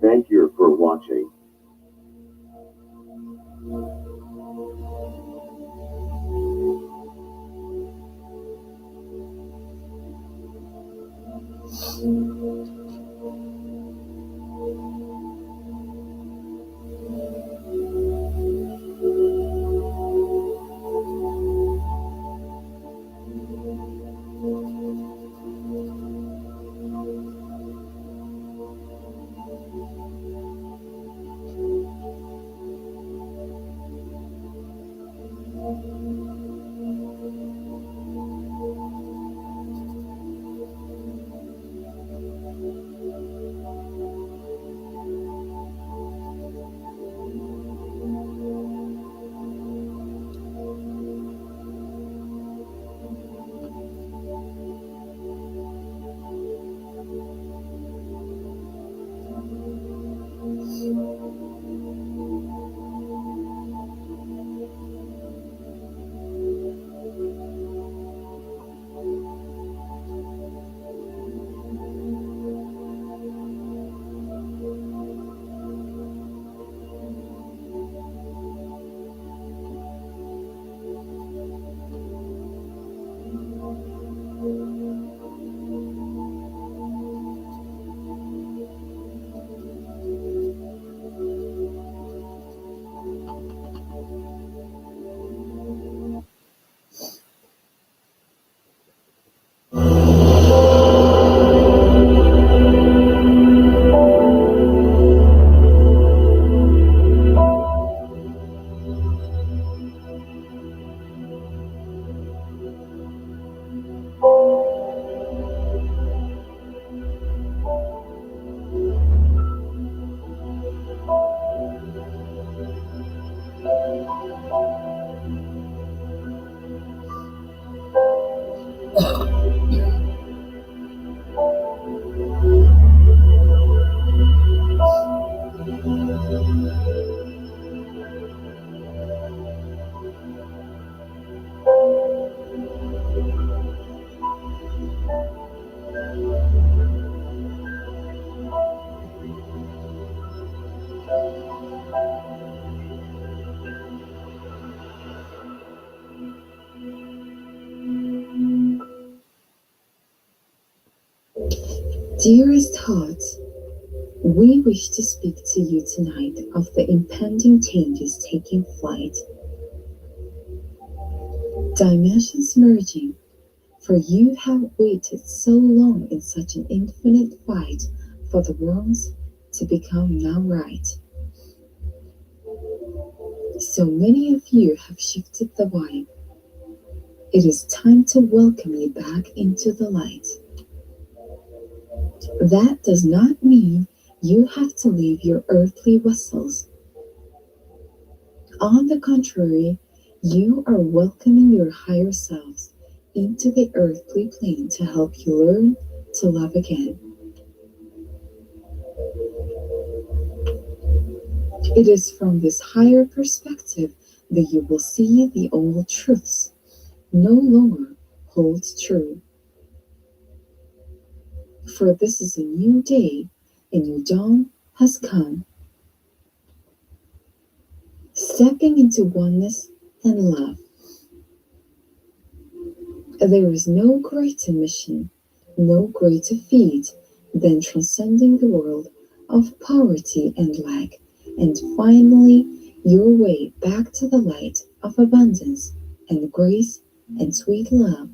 Thank you for watching. Dearest heart, we wish to speak to you tonight of the impending changes taking flight. Dimensions merging, for you have waited so long in such an infinite fight for the worlds to become now right. So many of you have shifted the vibe. It is time to welcome you back into the light. That does not mean you have to leave your earthly vessels. On the contrary, you are welcoming your higher selves into the earthly plane to help you learn to love again. It is from this higher perspective that you will see the old truths no longer hold true. For this is a new day, a new dawn has come. Stepping into oneness and love. There is no greater mission, no greater feat than transcending the world of poverty and lack, and finally your way back to the light of abundance and grace and sweet love.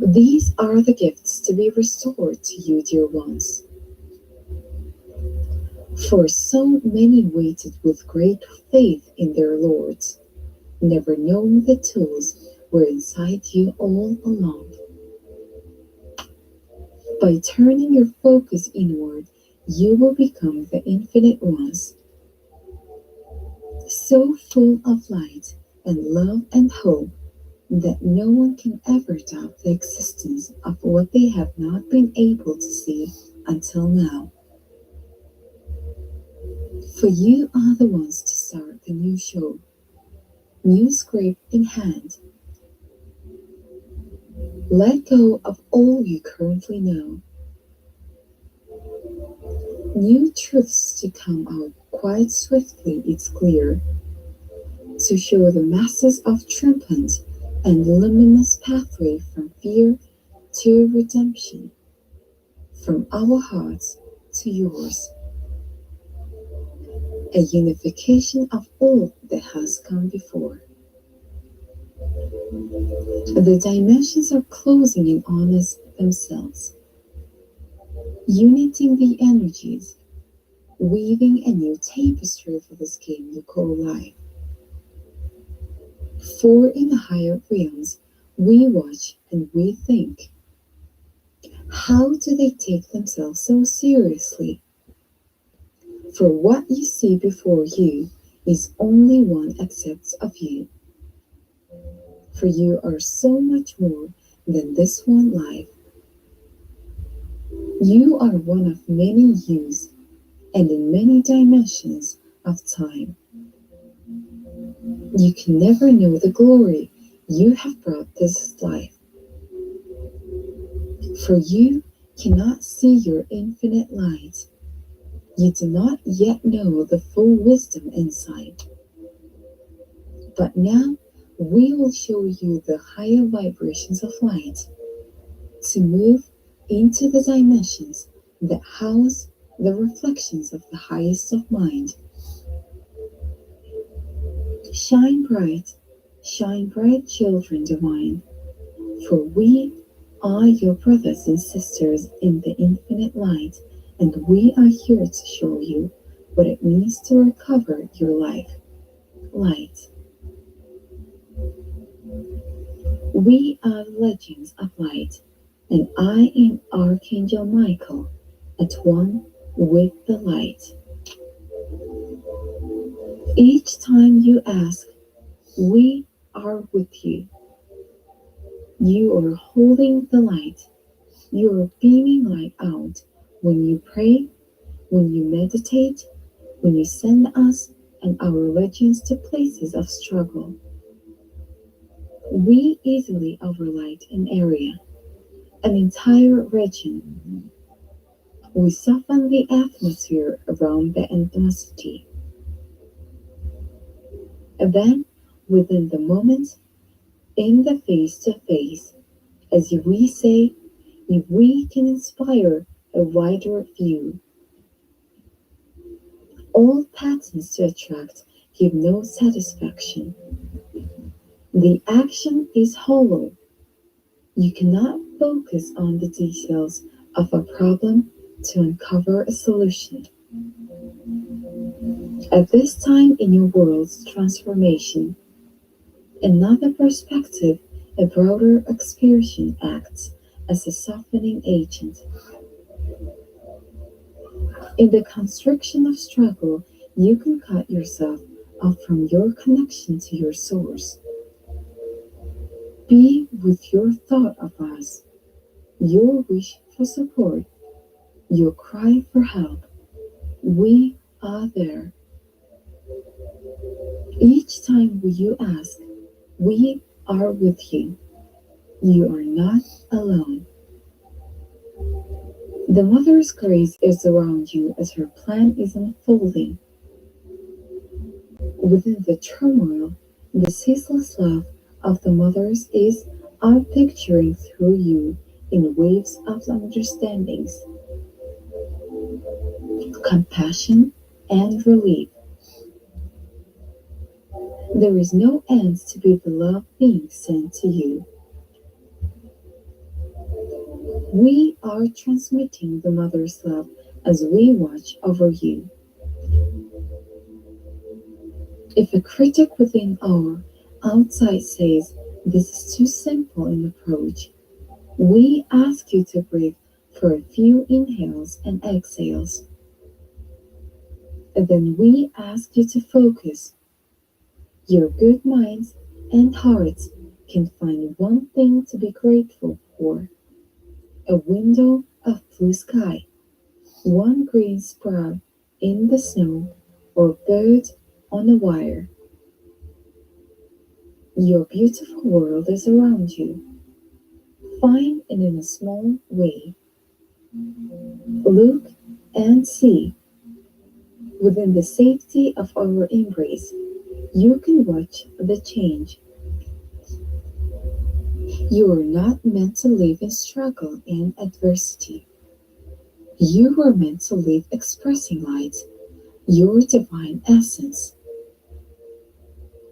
These are the gifts to be restored to you, dear ones. For so many waited with great faith in their lords, never knowing the tools were inside you all along. By turning your focus inward, you will become the infinite ones, so full of light and love and hope that no one can ever doubt the existence of what they have not been able to see until now. For you are the ones to start the new show, new script in hand. Let go of all you currently know. New truths to come out quite swiftly, it's clear, to show the masses of triumphant and luminous pathway from fear to redemption, from our hearts to yours. A unification of all that has come before. The dimensions are closing in on us themselves, uniting the energies, weaving a new tapestry for this game you call life. For in the higher realms, we watch and we think. How do they take themselves so seriously? For what you see before you is only one accepts of you. For you are so much more than this one life. You are one of many yous and in many dimensions of time. You can never know the glory you have brought this life. For you cannot see your infinite light. You do not yet know the full wisdom inside. But now we will show you the higher vibrations of light to move into the dimensions that house the reflections of the highest of mind. Shine bright, children divine, for we are your brothers and sisters in the infinite light, and we are here to show you what it means to recover your life. Light. We are the legends of light, and I am Archangel Michael, at one with the light. Each time you ask, we are with you. You are holding the light. You are beaming light out when you pray, when you meditate, when you send us and our legends to places of struggle. We easily overlight an area, an entire region. We soften the atmosphere around the intensity. And then, within the moment, in the face to face, As we say, if we can inspire a wider view, all patterns to attract give no satisfaction. The action is hollow. You cannot focus on the details of a problem to uncover a solution. At this time in your world's transformation, another perspective, a broader expression acts as a softening agent. In the constriction of struggle, you can cut yourself off from your connection to your source. Be with your thought of us, your wish for support, your cry for help. We are there. Each time you ask, we are with you. You are not alone. The Mother's grace is around you as her plan is unfolding. Within the turmoil, the ceaseless love of the Mothers is outpicturing through you in waves of understandings, compassion, and relief. There is no end to be the love being sent to you. We are transmitting the Mother's love as we watch over you. If a critic within or outside says this is too simple an approach, we ask you to breathe for a few inhales and exhales. And then we ask you to focus. Your good minds and hearts can find one thing to be grateful for: a window of blue sky, one green sprout in the snow, or birds on a wire. Your beautiful world is around you. Find it in a small way. Look and see. Within the safety of our embrace, you can watch the change. You are not meant to live in struggle and adversity. You were meant to live expressing light, your divine essence.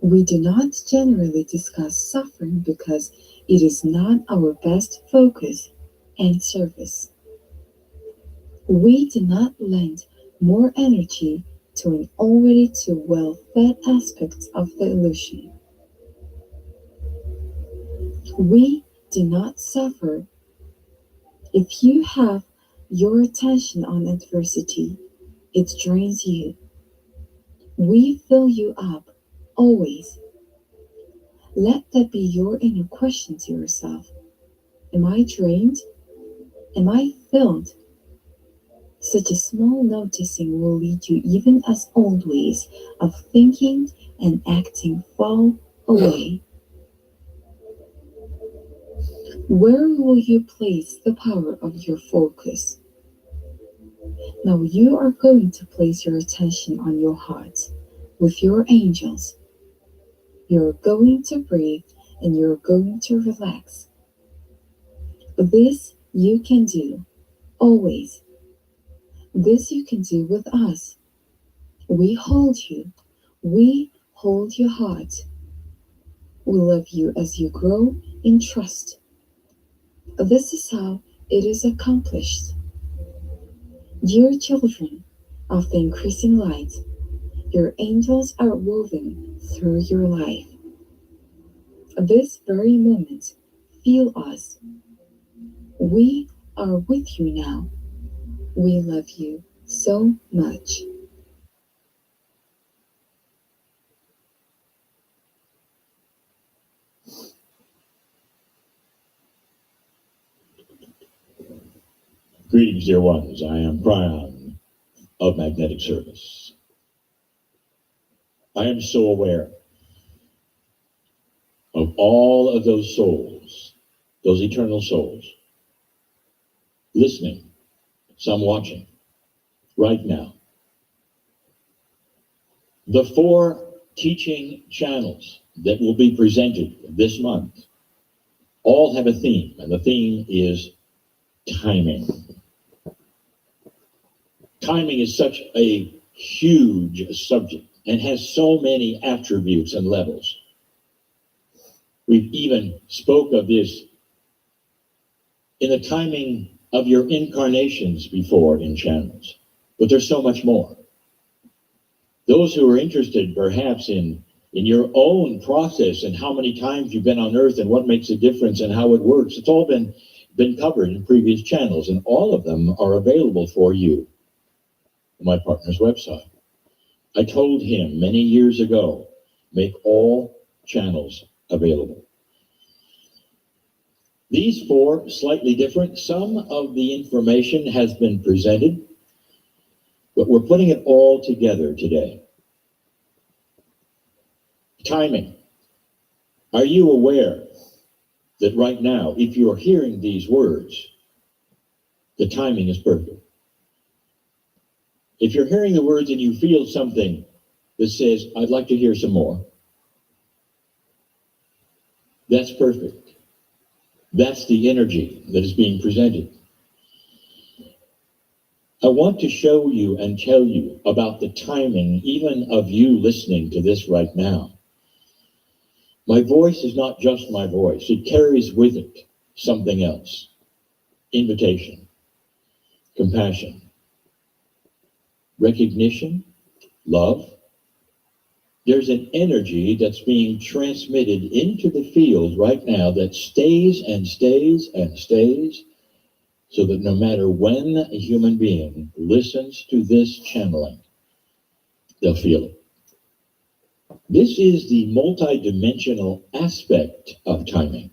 We do not generally discuss suffering because it is not our best focus and service. We do not lend more energy to an already too well fed aspect of the illusion. We do not suffer. If you have your attention on adversity, it drains you. We fill you up, always. Let that be your inner question to yourself. Am I drained? Am I filled? Such a small noticing will lead you even as old ways of thinking and acting fall away. Where will you place the power of your focus? Now you are going to place your attention on your heart with your angels. You're going to breathe and you're going to relax. This you can do, always. This you can do with us. We hold you. We hold your heart. We love you as you grow in trust. This is how it is accomplished. Dear children of the increasing light, your angels are woven through your life. This very moment, feel us. We are with you now. We love you so much. Greetings, dear ones. I am Brian of Magnetic Service. I am so aware of all of those souls, those eternal souls, listening, some watching, right now. The 4 teaching channels that will be presented this month all have a theme, and the theme is timing. Timing is such a huge subject and has so many attributes and levels. We've even spoke of this in the timing of your incarnations before in channels, but there's so much more. Those who are interested perhaps in your own process and how many times you've been on Earth and what makes a difference and how it works, it's all been covered in previous channels, and all of them are available for you on my partner's website. I told him many years ago, make all channels available. These four, slightly different. Some of the information has been presented, but we're putting it all together today. Timing. Are you aware that right now, if you're hearing these words, the timing is perfect? If you're hearing the words and you feel something that says, I'd like to hear some more, that's perfect. That's the energy that is being presented. I want to show you and tell you about the timing even of you listening to this right now. My voice is not just my voice. It carries with it something else. Invitation, compassion, recognition, love. There's an energy that's being transmitted into the field right now that stays and stays and stays, so that no matter when a human being listens to this channeling, they'll feel it. This is the multidimensional aspect of timing.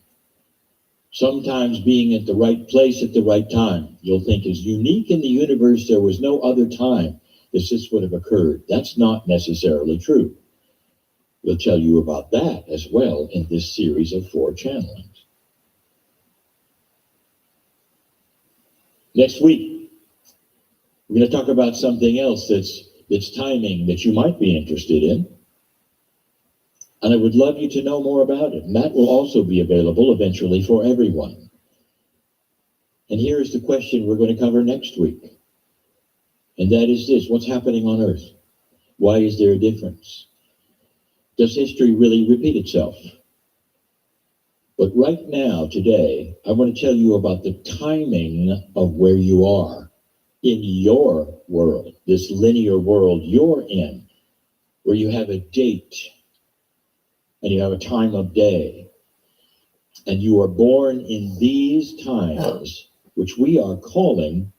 Sometimes being at the right place at the right time, you'll think is unique in the universe. There was no other time this would have occurred. That's not necessarily true. We'll tell you about that as well in this series of 4 channelings. Next week, we're going to talk about something else that's timing that you might be interested in. And I would love you to know more about it. And that will also be available eventually for everyone. And here is the question we're going to cover next week. And that is this: what's happening on Earth? Why is there a difference? Does history really repeat itself? But right now, today, I want to tell you about the timing of where you are in your world, this linear world you're in, where you have a date and you have a time of day, and you are born in these times, which we are calling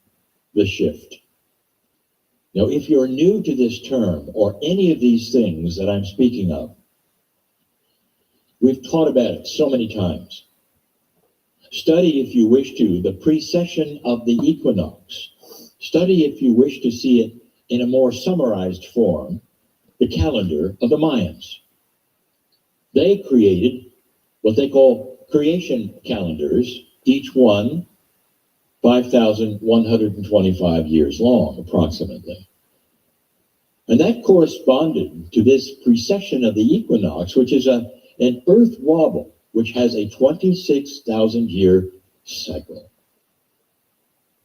the shift. Now, if you're new to this term or any of these things that I'm speaking of, we've taught about it so many times. Study, if you wish to, the precession of the equinox. Study, if you wish to see it in a more summarized form, the calendar of the Mayans. They created what they call creation calendars, each one 5,125 years long, approximately. And that corresponded to this precession of the equinox, which is an Earth wobble, which has a 26,000-year cycle.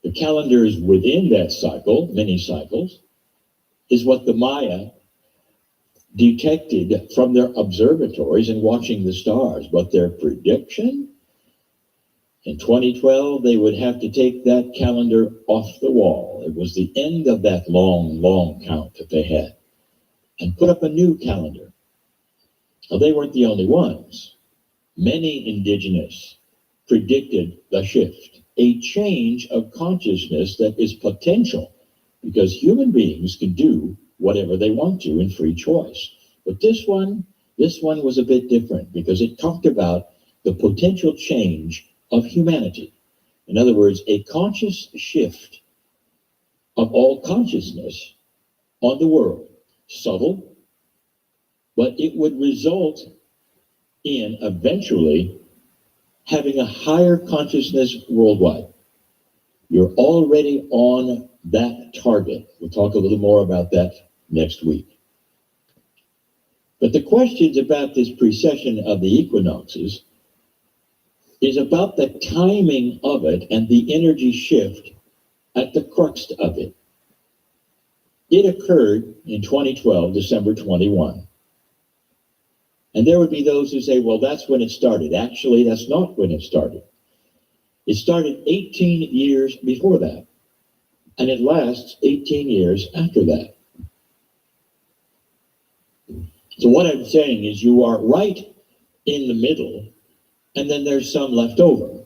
The calendars within that cycle, many cycles, is what the Maya detected from their observatories and watching the stars. But their prediction, in 2012, they would have to take that calendar off the wall. It was the end of that long, long count that they had, and put up a new calendar. Now, they weren't the only ones. Many indigenous predicted the shift, a change of consciousness that is potential, because human beings can do whatever they want to in free choice. But this one was a bit different, because it talked about the potential change of humanity. In other words, a conscious shift of all consciousness on the world. Subtle, but it would result in eventually having a higher consciousness worldwide. You're already on that target. We'll talk a little more about that next week. But the questions about this precession of the equinoxes is about the timing of it and the energy shift at the crux of it. It occurred in 2012, December 21. And there would be those who say, well, that's when it started. Actually, that's not when it started. It started 18 years before that, and it lasts 18 years after that. So what I'm saying is you are right in the middle, and then there's some left over.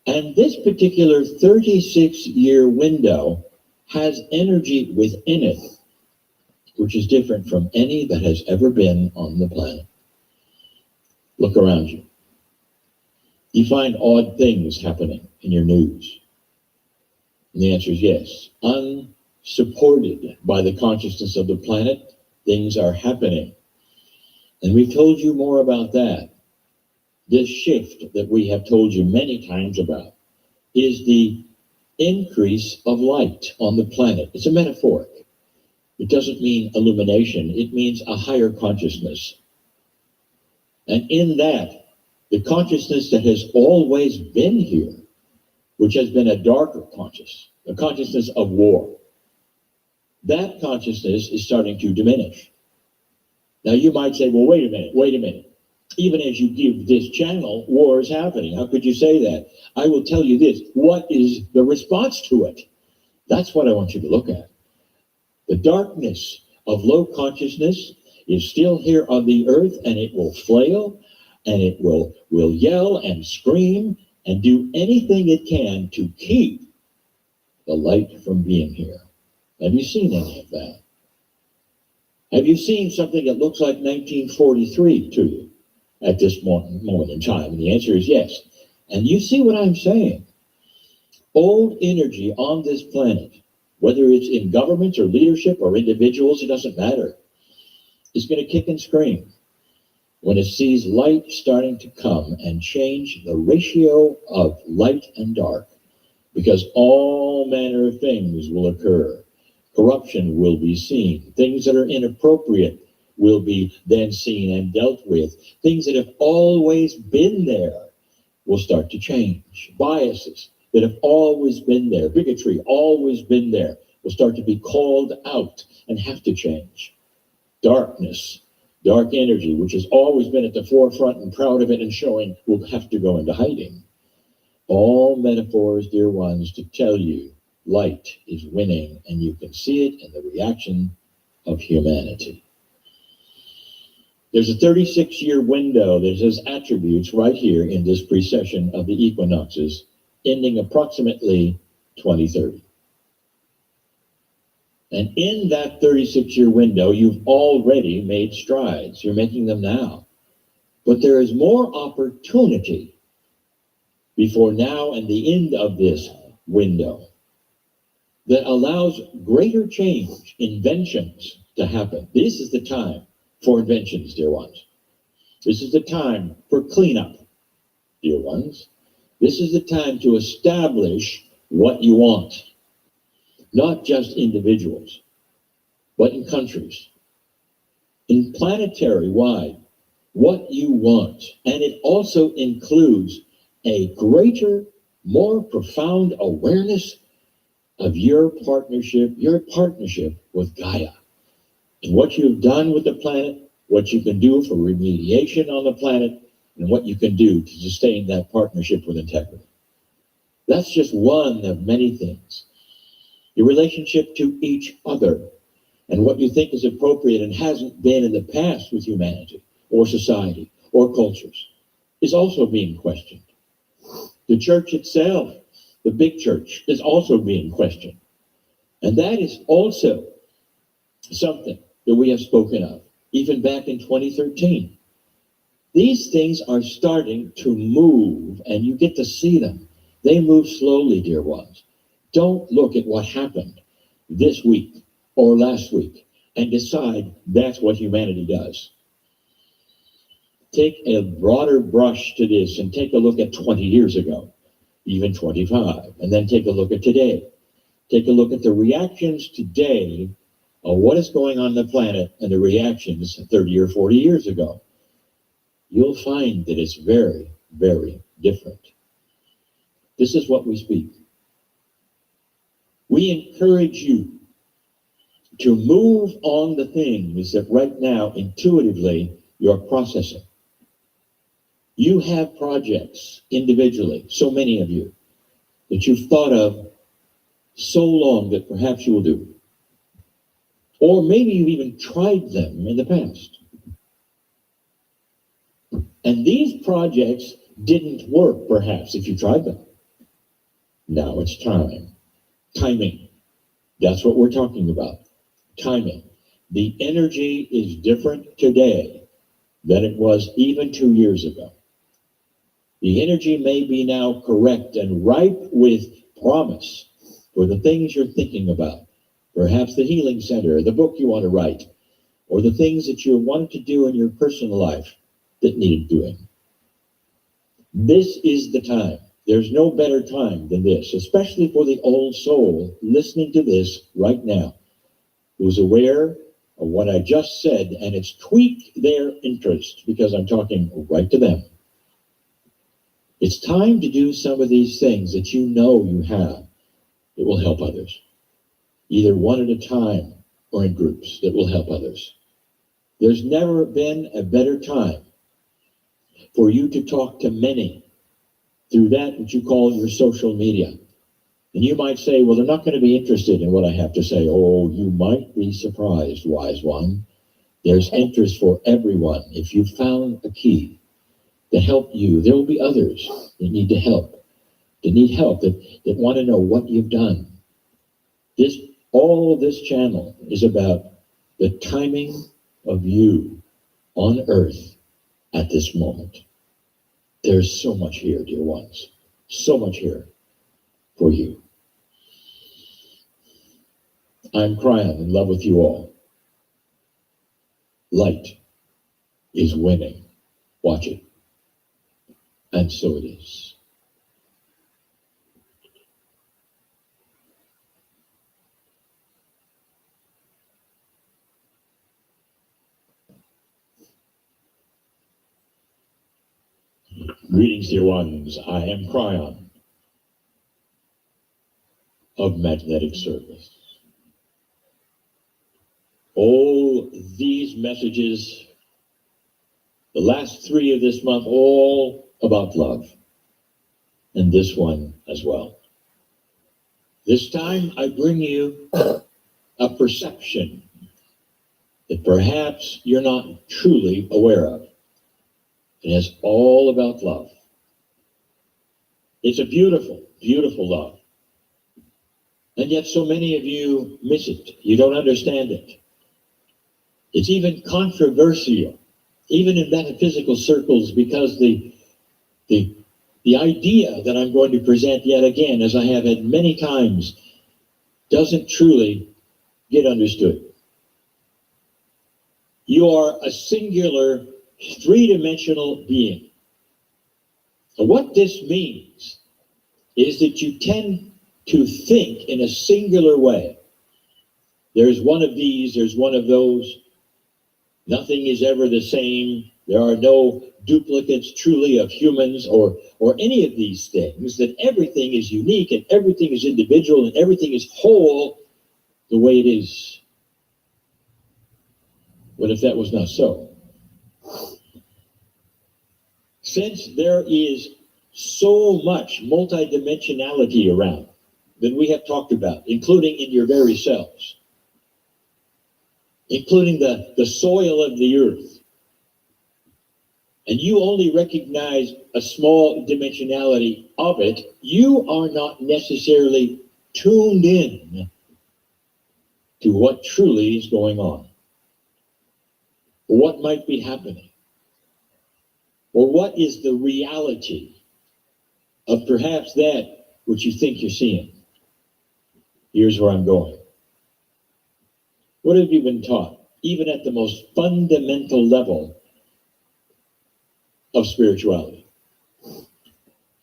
And this particular 36-year window has energy within it, which is different from any that has ever been on the planet. Look around you. You find odd things happening in your news? And the answer is yes. Unsupported by the consciousness of the planet, things are happening. And we've told you more about that. This shift that we have told you many times about is the increase of light on the planet. It's a metaphoric. It doesn't mean illumination. It means a higher consciousness. And in that, the consciousness that has always been here, which has been a darker consciousness, a consciousness of war, that consciousness is starting to diminish. Now you might say, well, wait a minute. Even as you give this channel, war is happening. How could you say that? I will tell you this. What is the response to it? That's what I want you to look at. The darkness of low consciousness is still here on the earth, and it will flail, and it will yell and scream and do anything it can to keep the light from being here. Have you seen any of that? Have you seen something that looks like 1943 to you at this moment in time? And the answer is yes. And you see what I'm saying. Old energy on this planet, whether it's in governments or leadership or individuals, it doesn't matter. It's going to kick and scream when it sees light starting to come and change the ratio of light and dark, because all manner of things will occur. Corruption will be seen. Things that are inappropriate will be then seen and dealt with. Things that have always been there will start to change. Biases that have always been there, bigotry always been there, will start to be called out and have to change. Darkness, dark energy, which has always been at the forefront and proud of it and showing, will have to go into hiding. All metaphors, dear ones, to tell you light is winning, and you can see it in the reaction of humanity. There's a 36-year window that has attributes right here in this precession of the equinoxes, ending approximately 2030. And in that 36-year window, you've already made strides. You're making them now. But there is more opportunity before now and the end of this window that allows greater change, inventions to happen. This is the time for inventions, dear ones. This is the time for cleanup, dear ones. This is the time to establish what you want. Not just individuals, but in countries, in planetary wide, what you want. And it also includes a greater, more profound awareness of your partnership with Gaia, and what you've done with the planet, what you can do for remediation on the planet, and what you can do to sustain that partnership with integrity. That's just one of many things. Your relationship to each other and what you think is appropriate and hasn't been in the past with humanity or society or cultures is also being questioned. The church itself, the big church, is also being questioned. And that is also something that we have spoken of, even back in 2013. These things are starting to move, and you get to see them. They move slowly, dear ones. Don't look at what happened this week or last week and decide that's what humanity does. Take a broader brush to this and take a look at 20 years ago, even 25, and then take a look at today. Take a look at the reactions today of what is going on the planet and the reactions 30 or 40 years ago. You'll find that it's very, very different. This is what we speak. We encourage you to move on the things that right now intuitively you're processing. You have projects individually, so many of you, that you've thought of so long that perhaps you will do. Or maybe you've even tried them in the past. And these projects didn't work, perhaps, if you tried them. Now it's time. Timing. That's what we're talking about. Timing. The energy is different today than it was even 2 years ago. The energy may be now correct and ripe with promise for the things you're thinking about. Perhaps the healing center, the book you want to write, or the things that you wanted to do in your personal life that needed doing. This is the time. There's no better time than this, especially for the old soul listening to this right now, who's aware of what I just said, and it's tweaked their interest because I'm talking right to them. It's time to do some of these things that you know you have that will help others, either one at a time or in groups that will help others. There's never been a better time for you to talk to many through that which you call your social media. And you might say, well, they're not going to be interested in what I have to say. Oh, you might be surprised, wise one. There's interest for everyone. If you found a key to help you, there will be others that need to help, that need help, that want to know what you've done. All this channel is about the timing of you on earth at this moment. There's so much here, dear ones, so much here for you. I'm crying in love with you all. Light is winning. Watch it. And so it is. Greetings, dear ones. I am Cryon of Magnetic Service. All these messages, the last 3 of this month, all about love, and this one as well. This time I bring you a perception that perhaps you're not truly aware of. It is all about love. It's a beautiful, beautiful love. And yet so many of you miss it. You don't understand it. It's even controversial, even in metaphysical circles, because the idea that I'm going to present yet again, as I have had many times, doesn't truly get understood. You are a singular, 3-dimensional being. And what this means is that you tend to think in a singular way. There's one of these, there's one of those. Nothing is ever the same. There are no duplicates truly of humans or any of these things, that everything is unique and everything is individual and everything is whole the way it is. What if that was not so? Since there is so much multidimensionality around that we have talked about, including in your very selves, including the soil of the earth, and you only recognize a small dimensionality of it, you are not necessarily tuned in to what truly is going on, what might be happening, or what is the reality of perhaps that which you think you're seeing. Here's where I'm going. What have you been taught, even at the most fundamental level of spirituality?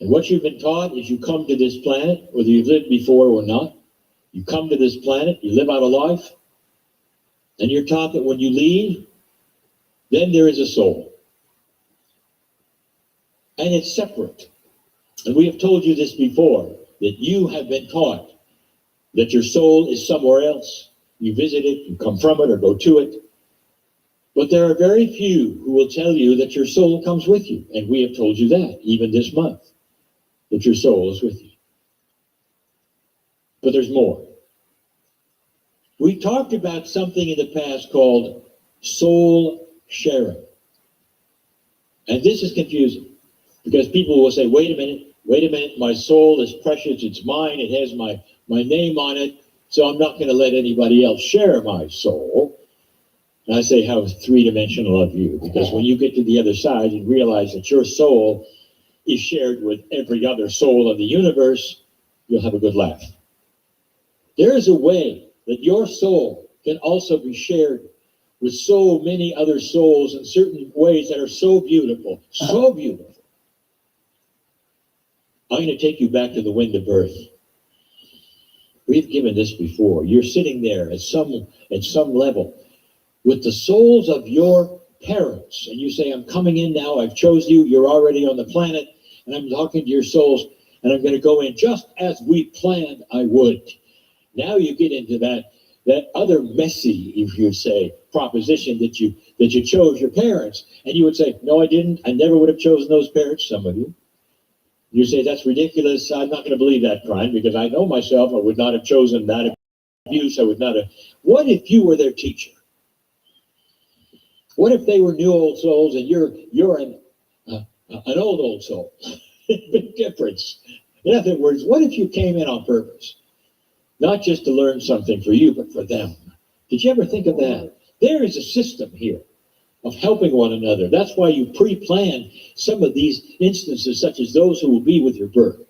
And what you've been taught is you come to this planet, whether you've lived before or not, you come to this planet, you live out a life, and you're taught that when you leave, then there is a soul. And it's separate. And we have told you this before, that you have been taught that your soul is somewhere else. You visit it, you come from it, or go to it. But there are very few who will tell you that your soul comes with you. And we have told you that, even this month, that your soul is with you. But there's more. We talked about something in the past called soul sharing. And this is confusing because people will say, wait a minute, my soul is precious, it's mine, it has my name on it, so I'm not going to let anybody else share my soul. And I say, how three-dimensional of you, because when you get to the other side and realize that your soul is shared with every other soul of the universe, you'll have a good laugh. There is a way that your soul can also be shared with so many other souls in certain ways that are so beautiful, so beautiful. I'm going to take you back to the wind of birth. We've given this before. You're sitting there at some level with the souls of your parents, and you say, I'm coming in now, I've chose you, you're already on the planet, and I'm talking to your souls, and I'm going to go in just as we planned I would. Now you get into that other messy, if you say, proposition that you chose your parents, and you would say, no, I didn't. I never would have chosen those parents, some of you. You say, that's ridiculous. I'm not going to believe that, Brian, because I know myself. I would not have chosen that abuse. I would not have. What if you were their teacher? What if they were new old souls and you're an old soul? Big difference. In other words, what if you came in on purpose? Not just to learn something for you, but for them. Did you ever think of that? There is a system here of helping one another. That's why you pre-plan some of these instances, such as those who will be with your birth.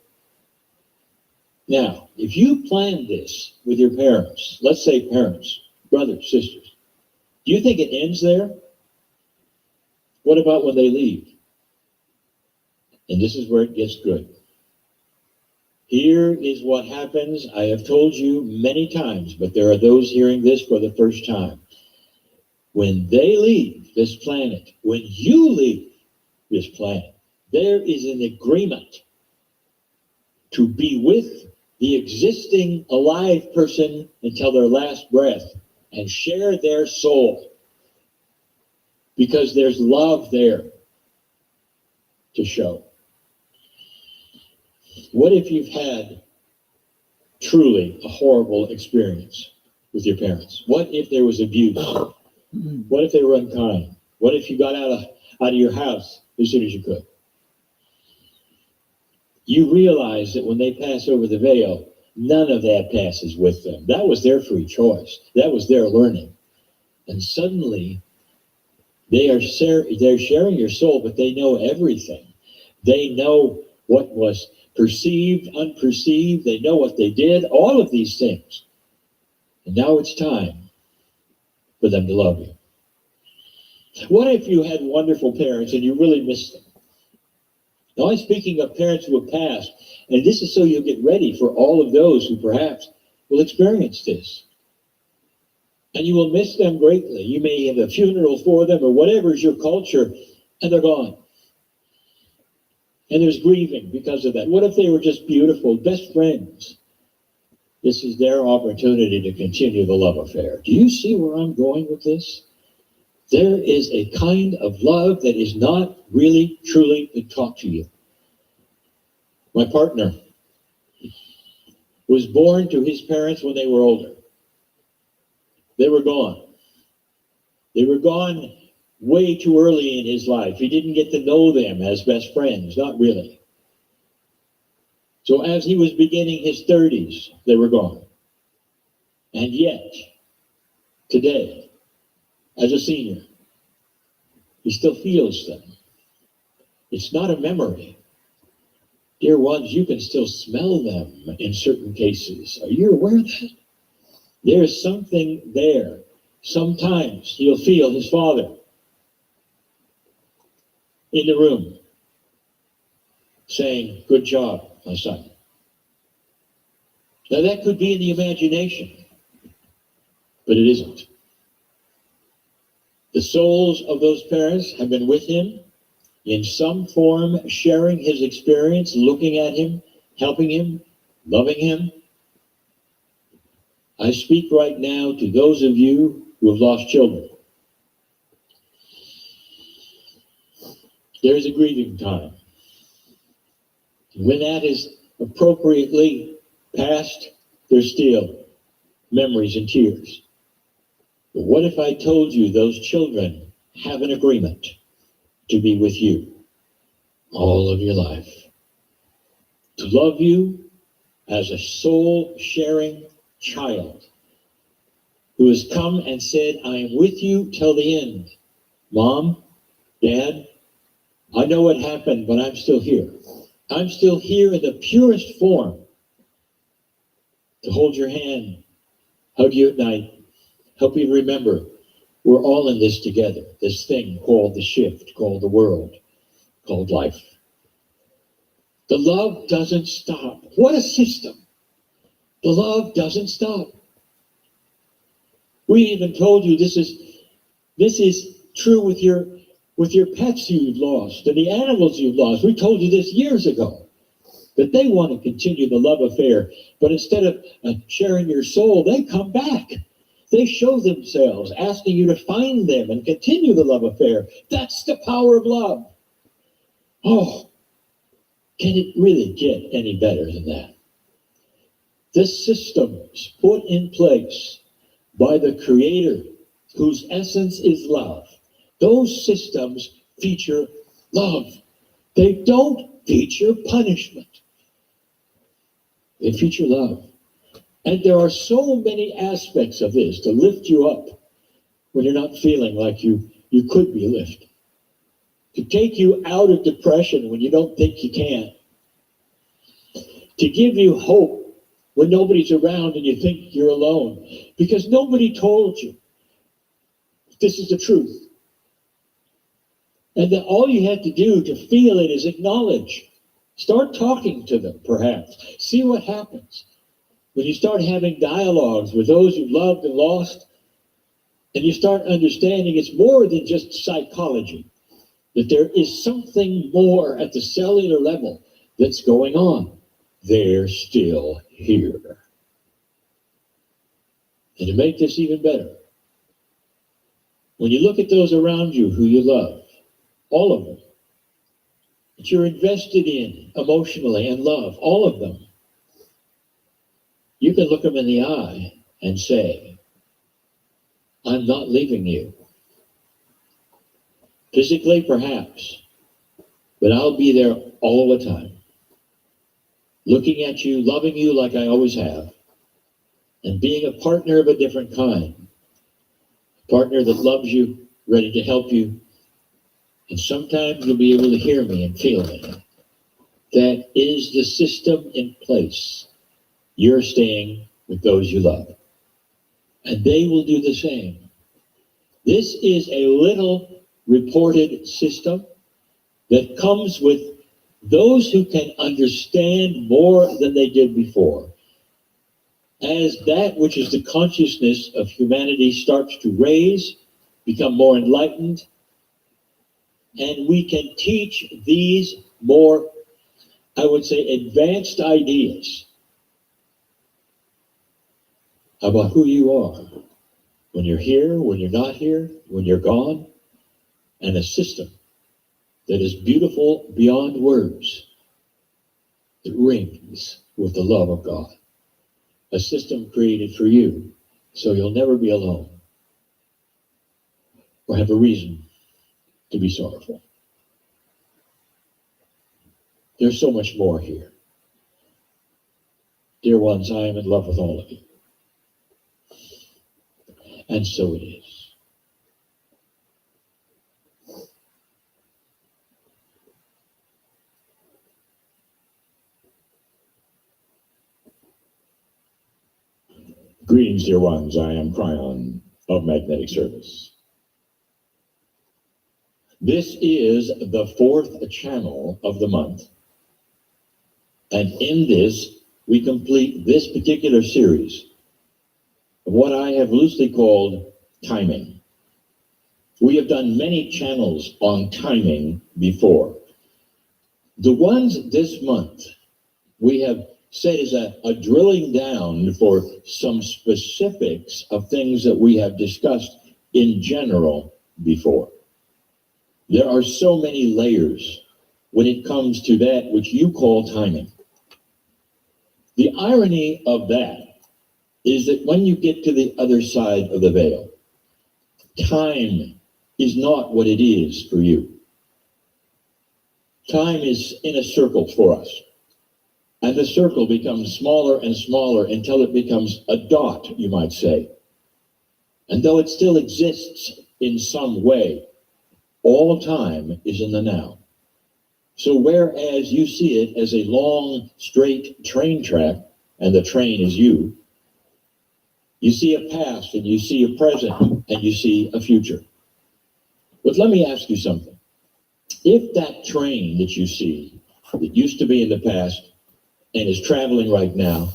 Now, if you plan this with your parents, let's say parents, brothers, sisters, do you think it ends there? What about when they leave? And this is where it gets good. Here is what happens. I have told you many times, but there are those hearing this for the first time. When they leave this planet, when you leave this planet, there is an agreement to be with the existing alive person until their last breath and share their soul, because there's love there to show. What if you've had truly a horrible experience with your parents? What if there was abuse? What if they were unkind? What if you got out of your house as soon as you could? You realize that when they pass over the veil, none of that passes with them. That was their free choice. That was their learning. And suddenly, they're sharing your soul, but they know everything. They know what was perceived, unperceived. They know what they did, all of these things. And now it's time for them to love you. What if you had wonderful parents and you really missed them? Now I'm speaking of parents who have passed, and this is so you'll get ready for all of those who perhaps will experience this. And you will miss them greatly. You may have a funeral for them or whatever is your culture, and they're gone. And there's grieving because of that. What if they were just beautiful, best friends? This is their opportunity to continue the love affair. Do you see where I'm going with this? There is a kind of love that is not really, truly been taught to you. My partner was born to his parents when they were older. They were gone. They were gone way too early in his life. He didn't get to know them as best friends, not really. So as he was beginning his 30s, they were gone. And yet, today, as a senior, he still feels them. It's not a memory. Dear ones, you can still smell them in certain cases. Are you aware of that? There's something there. Sometimes he'll feel his father in the room saying, good job, my son. Now that could be in the imagination, but it isn't. The souls of those parents have been with him in some form, sharing his experience, looking at him, helping him, loving him. I speak right now to those of you who have lost children. There is a grieving time. When that is appropriately passed, there's still memories and tears. But what if I told you those children have an agreement to be with you all of your life? To love you as a soul-sharing child who has come and said, I am with you till the end. Mom, Dad, I know what happened, but I'm still here. I'm still here in the purest form to hold your hand, hug you at night, help you remember we're all in this together, this thing called the shift, called the world, called life. The love doesn't stop. What a system. The love doesn't stop. We even told you this is true with your pets you've lost and the animals you've lost. We told you this years ago, that they want to continue the love affair, but instead of sharing your soul, they come back. They show themselves, asking you to find them and continue the love affair. That's the power of love. Oh, can it really get any better than that? This system is put in place by the Creator, whose essence is love. Those systems feature love. They don't feature punishment. They feature love. And there are so many aspects of this to lift you up when you're not feeling like you could be lifted. To take you out of depression when you don't think you can. To give you hope when nobody's around and you think you're alone. Because nobody told you this is the truth. And that all you have to do to feel it is acknowledge. Start talking to them, perhaps. See what happens. When you start having dialogues with those you've loved and lost, and you start understanding it's more than just psychology, that there is something more at the cellular level that's going on. They're still here. And to make this even better, when you look at those around you who you love, all of them, that you're invested in emotionally and love, all of them, you can look them in the eye and say, I'm not leaving you. Physically, perhaps, but I'll be there all the time. Looking at you, loving you like I always have, and being a partner of a different kind. A partner that loves you, ready to help you, and sometimes you'll be able to hear me and feel me. That is the system in place. You're staying with those you love. And they will do the same. This is a little reported system that comes with those who can understand more than they did before. As that which is the consciousness of humanity starts to raise, become more enlightened, and we can teach these more, I would say, advanced ideas about who you are when you're here, when you're not here, when you're gone, and a system that is beautiful beyond words, that rings with the love of God. A system created for you, so you'll never be alone or have a reason to be sorrowful. There's so much more here. Dear ones, I am in love with all of you. And so it is. Greetings, dear ones. I am Cryon of Magnetic Service. This is the 4th channel of the month. And in this, we complete this particular series of what I have loosely called timing. We have done many channels on timing before. The ones this month we have said is a drilling down for some specifics of things that we have discussed in general before. There are so many layers when it comes to that which you call timing. The irony of that is that when you get to the other side of the veil, time is not what it is for you. Time is in a circle for us. And the circle becomes smaller and smaller until it becomes a dot, you might say. And though it still exists in some way, all time is in the now. So whereas you see it as a long, straight train track, and the train is you, you see a past, and you see a present, and you see a future. But let me ask you something. If that train that you see, that used to be in the past, and is traveling right now,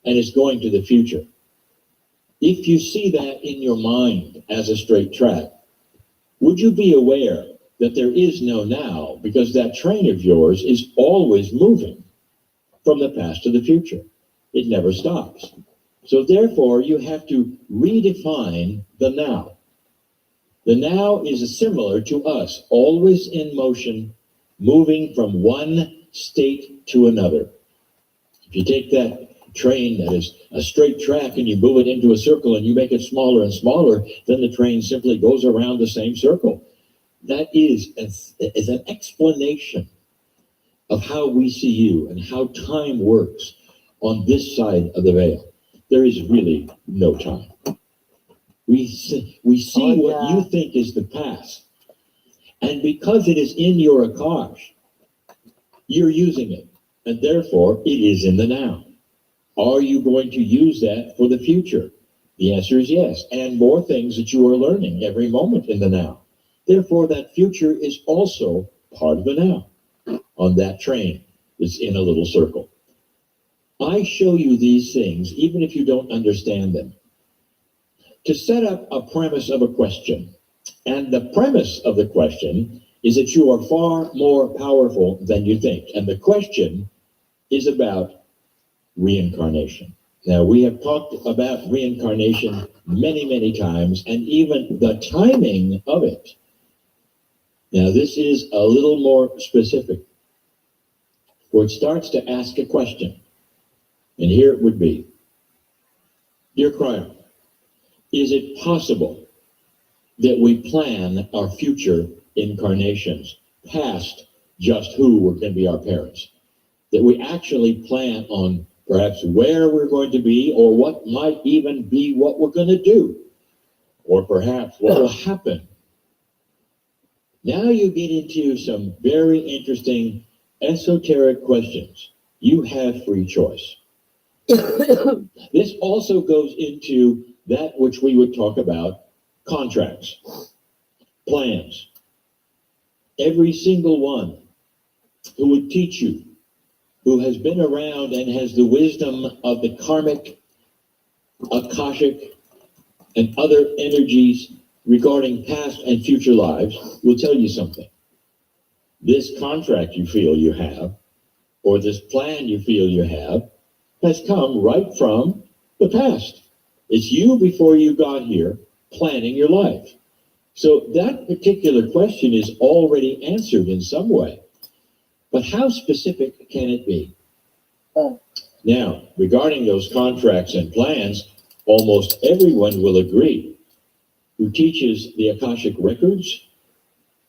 and is going to the future, if you see that in your mind as a straight track, would you be aware that there is no now, because that train of yours is always moving from the past to the future? It never stops. So therefore, you have to redefine the now. The now is similar to us, always in motion, moving from one state to another. If you take that train that is a straight track and you move it into a circle and you make it smaller and smaller, then the train simply goes around the same circle. That is an explanation of how we see you and how time works on this side of the veil. There is really no time. We see what you think is the past. And because it is in your Akash, you're using it. And therefore, it is in the now. Are you going to use that for the future? The answer is yes. And more things that you are learning every moment in the now. Therefore, that future is also part of the now. On that train that's in a little circle. I show you these things, even if you don't understand them, to set up a premise of a question. And the premise of the question is that you are far more powerful than you think. And the question is about reincarnation. Now, we have talked about reincarnation many, many times, and even the timing of it. Now, this is a little more specific, where it starts to ask a question. And here it would be, Dear Cryo, is it possible that we plan our future incarnations past just who were going to be our parents? That we actually plan on perhaps where we're going to be, or what might even be what we're going to do, or perhaps what will happen. Now you get into some very interesting esoteric questions. You have free choice. This also goes into that which we would talk about, contracts, plans. Every single one who would teach you, who has been around and has the wisdom of the karmic, akashic, and other energies regarding past and future lives, will tell you something. This contract you feel you have, or this plan you feel you have, has come right from the past. It's you before you got here planning your life. So that particular question is already answered in some way. But how specific can it be? Now, regarding those contracts and plans, almost everyone will agree who teaches the Akashic records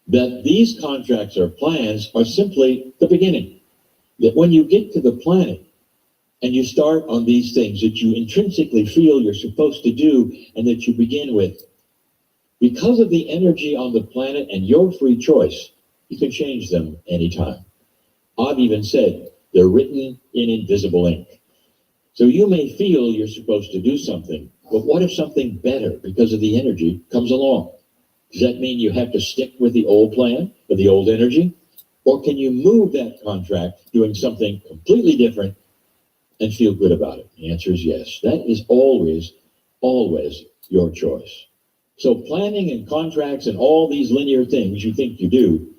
that these contracts or plans are simply the beginning. That when you get to the planet and you start on these things that you intrinsically feel you're supposed to do and that you begin with, because of the energy on the planet and your free choice, you can change them anytime. I've even said they're written in invisible ink. So you may feel you're supposed to do something, but what if something better because of the energy comes along? Does that mean you have to stick with the old plan or the old energy? Or can you move that contract doing something completely different and feel good about it? The answer is yes. That is always, always your choice. So planning and contracts and all these linear things you think you do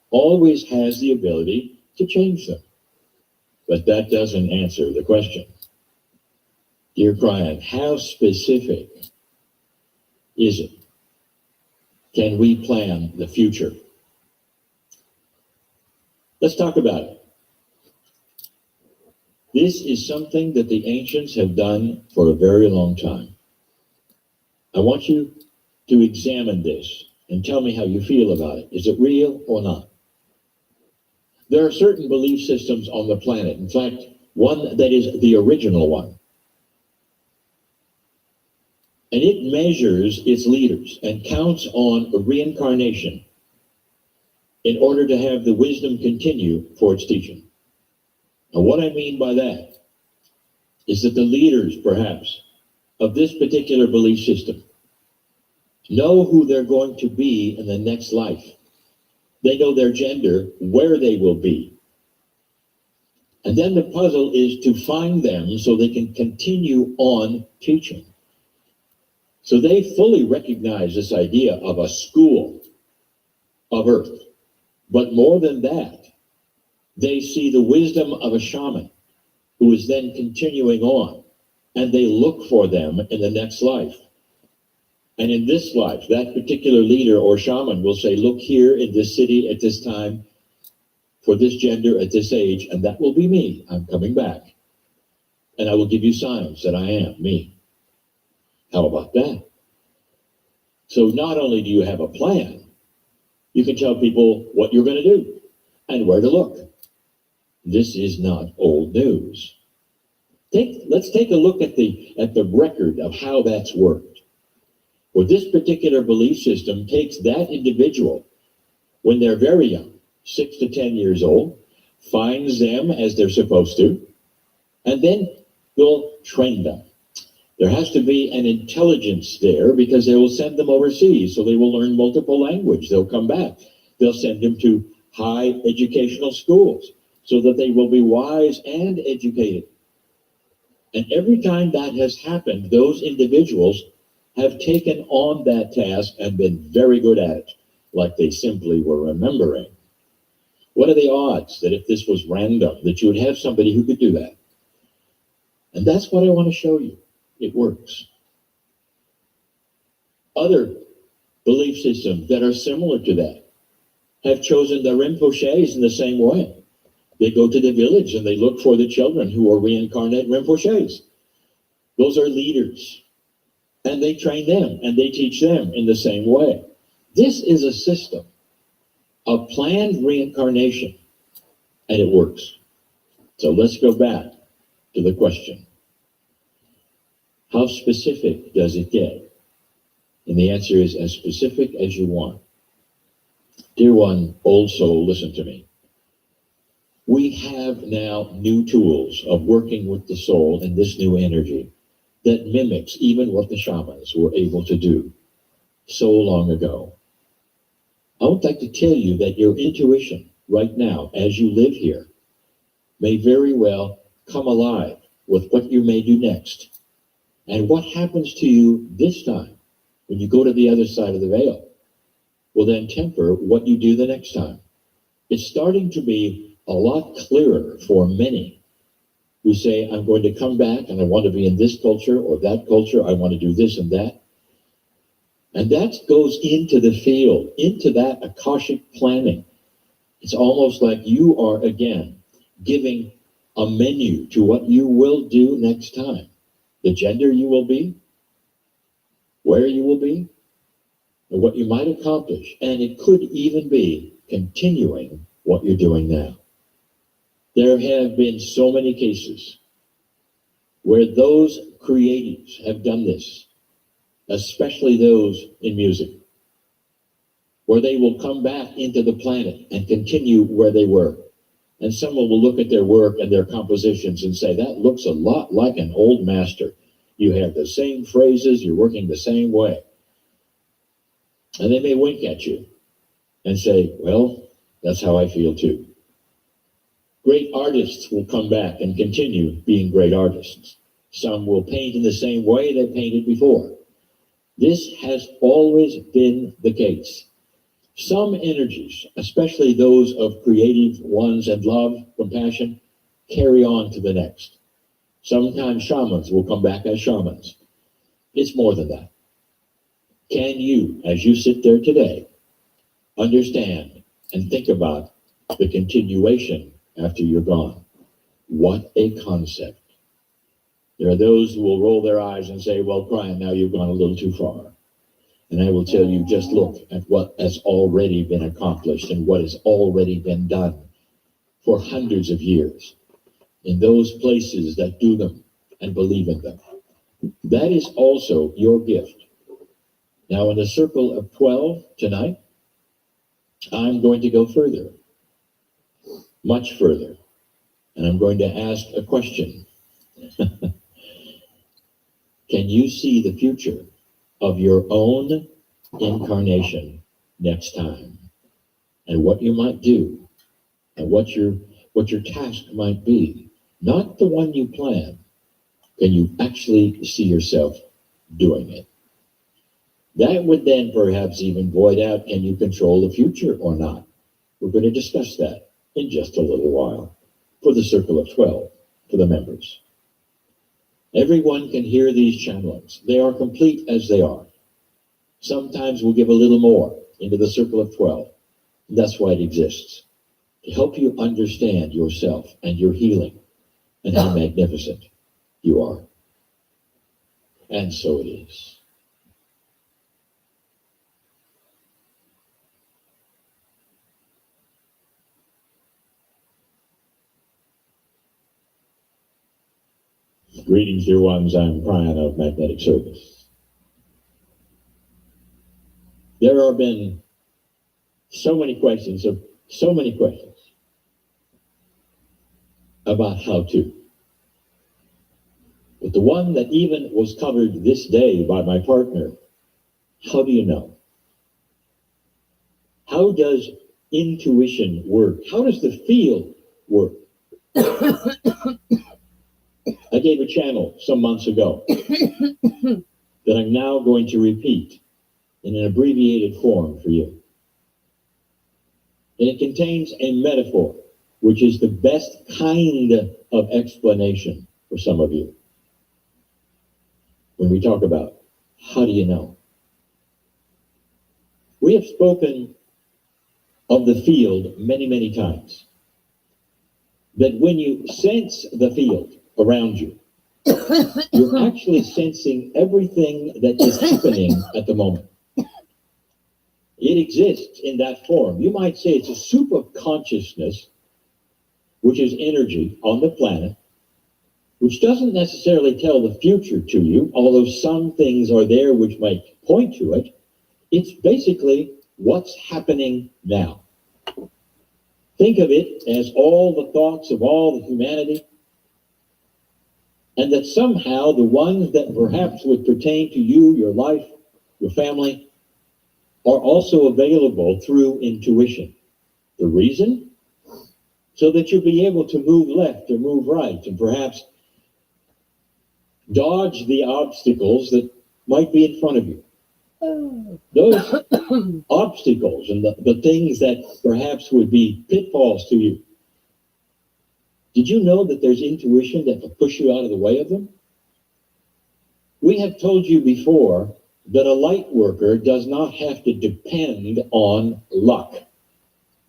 always has the ability to change them. But that doesn't answer the question. Dear Brian, how specific is it? Can we plan the future? Let's talk about it. This is something that the ancients have done for a very long time. I want you to examine this and tell me how you feel about it. Is it real or not? There are certain belief systems on the planet. In fact, one that is the original one. And it measures its leaders and counts on reincarnation in order to have the wisdom continue for its teaching. And what I mean by that is that the leaders, perhaps, of this particular belief system know who they're going to be in the next life. They know their gender, where they will be. And then the puzzle is to find them so they can continue on teaching. So they fully recognize this idea of a school of Earth. But more than that, they see the wisdom of a shaman who is then continuing on, and they look for them in the next life. And in this life, that particular leader or shaman will say, look here in this city at this time, for this gender at this age, and that will be me. I'm coming back. And I will give you signs that I am me. How about that? So not only do you have a plan, you can tell people what you're going to do and where to look. This is not old news. Let's take a look at the record of how that's worked. Well, this particular belief system takes that individual when they're very young, 6 to 10 years old, finds them as they're supposed to, and then they'll train them. There has to be an intelligence there because they will send them overseas, so they will learn multiple language. They'll come back. They'll send them to high educational schools so that they will be wise and educated. And every time that has happened, those individuals have taken on that task and been very good at it, like they simply were remembering. What are the odds that if this was random, that you would have somebody who could do that? And that's what I want to show you. It works. Other belief systems that are similar to that have chosen the Rinpoches in the same way. They go to the village and they look for the children who are reincarnate Rinpoches. Those are leaders. And they train them and they teach them in the same way. This is a system of planned reincarnation, and it works. So let's go back to the question. How specific does it get? And the answer is as specific as you want. Dear one, old soul, listen to me. We have now new tools of working with the soul in this new energy that mimics even what the shamans were able to do so long ago. I would like to tell you that your intuition right now, as you live here, may very well come alive with what you may do next. And what happens to you this time when you go to the other side of the veil will then temper what you do the next time. It's starting to be a lot clearer for many who say, I'm going to come back and I want to be in this culture or that culture. I want to do this and that. And that goes into the field, into that Akashic planning. It's almost like you are, again, giving a menu to what you will do next time. The gender you will be, where you will be, and what you might accomplish. And it could even be continuing what you're doing now. There have been so many cases where those creatives have done this, especially those in music, where they will come back into the planet and continue where they were. And someone will look at their work and their compositions and say, that looks a lot like an old master. You have the same phrases, you're working the same way. And they may wink at you and say, well, that's how I feel too. Great artists will come back and continue being great artists. Some will paint in the same way they painted before. This has always been the case. Some energies, especially those of creative ones and love, compassion, carry on to the next. Sometimes shamans will come back as shamans. It's more than that. Can you, as you sit there today, understand and think about the continuation after you're gone? What a concept. There are those who will roll their eyes and say, well, Brian, now you've gone a little too far. And I will tell you, just look at what has already been accomplished and what has already been done for hundreds of years in those places that do them and believe in them. That is also your gift. Now, in the circle of 12 tonight, I'm going to go further, much further, and I'm going to ask a question. Can you see the future of your own incarnation next time, and what you might do, and what your task might be? Not the one you plan. Can you actually see yourself doing it? That would then perhaps even void out, can you control the future or not? We're going to discuss that in just a little while for the circle of 12, for the members. Everyone can hear these channelings. They are complete as they are. Sometimes we'll give a little more into the circle of 12. That's why it exists, to help you understand yourself and your healing and how magnificent you are. And so it is. Greetings, dear ones. I'm Brian of Magnetic Service. There have been so many questions about how to. But the one that even was covered this day by my partner, how do you know? How does intuition work? How does the field work? I gave a channel some months ago that I'm now going to repeat in an abbreviated form for you. And it contains a metaphor, which is the best kind of explanation for some of you. When we talk about, how do you know? We have spoken of the field many, many times. That when you sense the field around you, you're actually sensing everything that is happening at the moment. It exists in that form. You might say it's a super consciousness, which is energy on the planet, which doesn't necessarily tell the future to you, although some things are there which might point to it. It's basically what's happening now. Think of it as all the thoughts of all the humanity, and that somehow the ones that perhaps would pertain to you, your life, your family, are also available through intuition. The reason? So that you'll be able to move left or move right, and perhaps dodge the obstacles that might be in front of you. Those obstacles and the things that perhaps would be pitfalls to you. Did you know that there's intuition that will push you out of the way of them? We have told you before that a light worker does not have to depend on luck,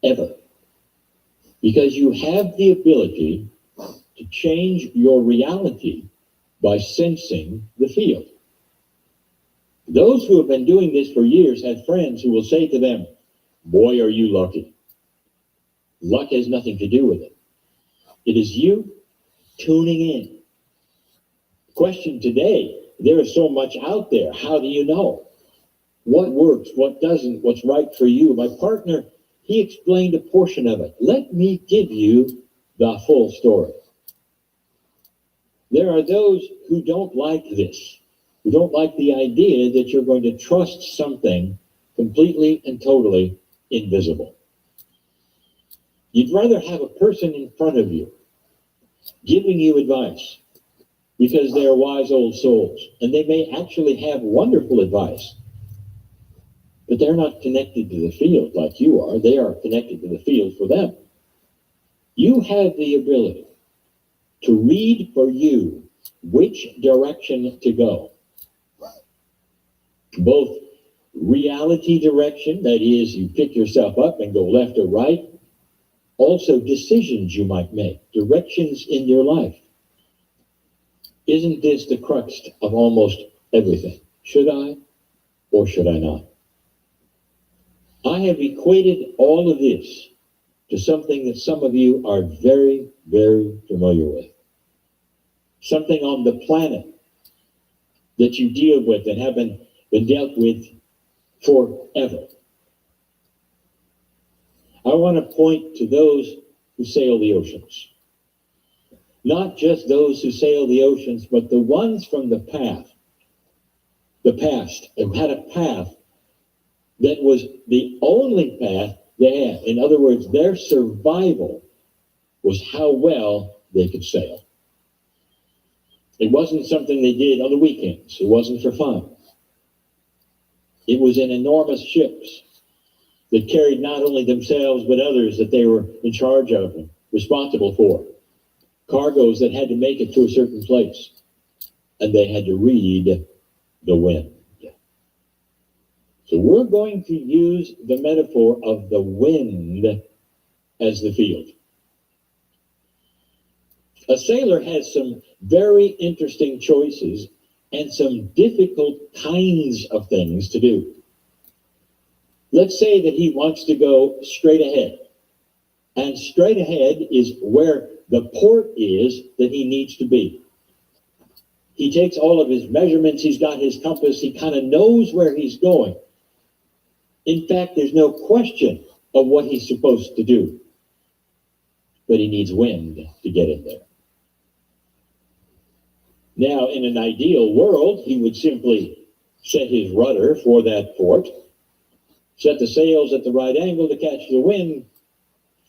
ever. Because you have the ability to change your reality by sensing the field. Those who have been doing this for years have friends who will say to them, boy, are you lucky. Luck has nothing to do with it. It is you tuning in. Question today, there is so much out there. How do you know? What works, what doesn't, what's right for you? My partner, he explained a portion of it. Let me give you the full story. There are those who don't like this, who don't like the idea that you're going to trust something completely and totally invisible. You'd rather have a person in front of you giving you advice, because they're wise old souls, and they may actually have wonderful advice, but they're not connected to the field like you are. They are connected to the field for them. You have the ability to read for you which direction to go. Both reality direction, that is, you pick yourself up and go left or right, also decisions you might make, directions in your life. Isn't this the crux of almost everything? Should I or should I not? I have equated all of this to something that some of you are very, very familiar with. Something on the planet that you deal with and have been dealt with forever. I want to point to those who sail the oceans. Not just those who sail the oceans, but the ones from the past, and had a path that was the only path they had. In other words, their survival was how well they could sail. It wasn't something they did on the weekends. It wasn't for fun. It was in enormous ships that carried not only themselves, but others that they were in charge of and responsible for. Cargoes that had to make it to a certain place. And they had to read the wind. So we're going to use the metaphor of the wind as the field. A sailor has some very interesting choices and some difficult kinds of things to do. Let's say that he wants to go straight ahead. And straight ahead is where the port is that he needs to be. He takes all of his measurements, he's got his compass, he kind of knows where he's going. In fact, there's no question of what he's supposed to do. But he needs wind to get in there. Now, in an ideal world, he would simply set his rudder for that port, set the sails at the right angle to catch the wind,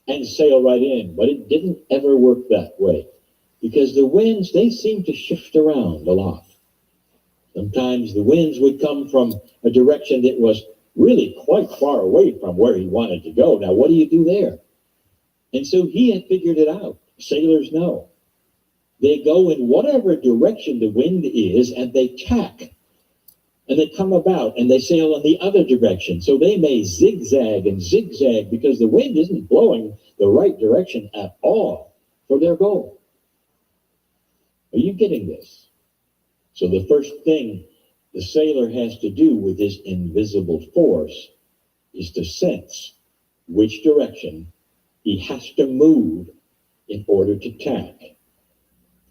and sail right in. But it didn't ever work that way, because the winds, they seem to shift around a lot. Sometimes the winds would come from a direction that was really quite far away from where he wanted to go. Now, what do you do there? And so he had figured it out. Sailors know. They go in whatever direction the wind is, and they tack. And they come about, and they sail in the other direction. So they may zigzag and zigzag because the wind isn't blowing the right direction at all for their goal. Are you getting this? So the first thing the sailor has to do with this invisible force is to sense which direction he has to move in order to tack.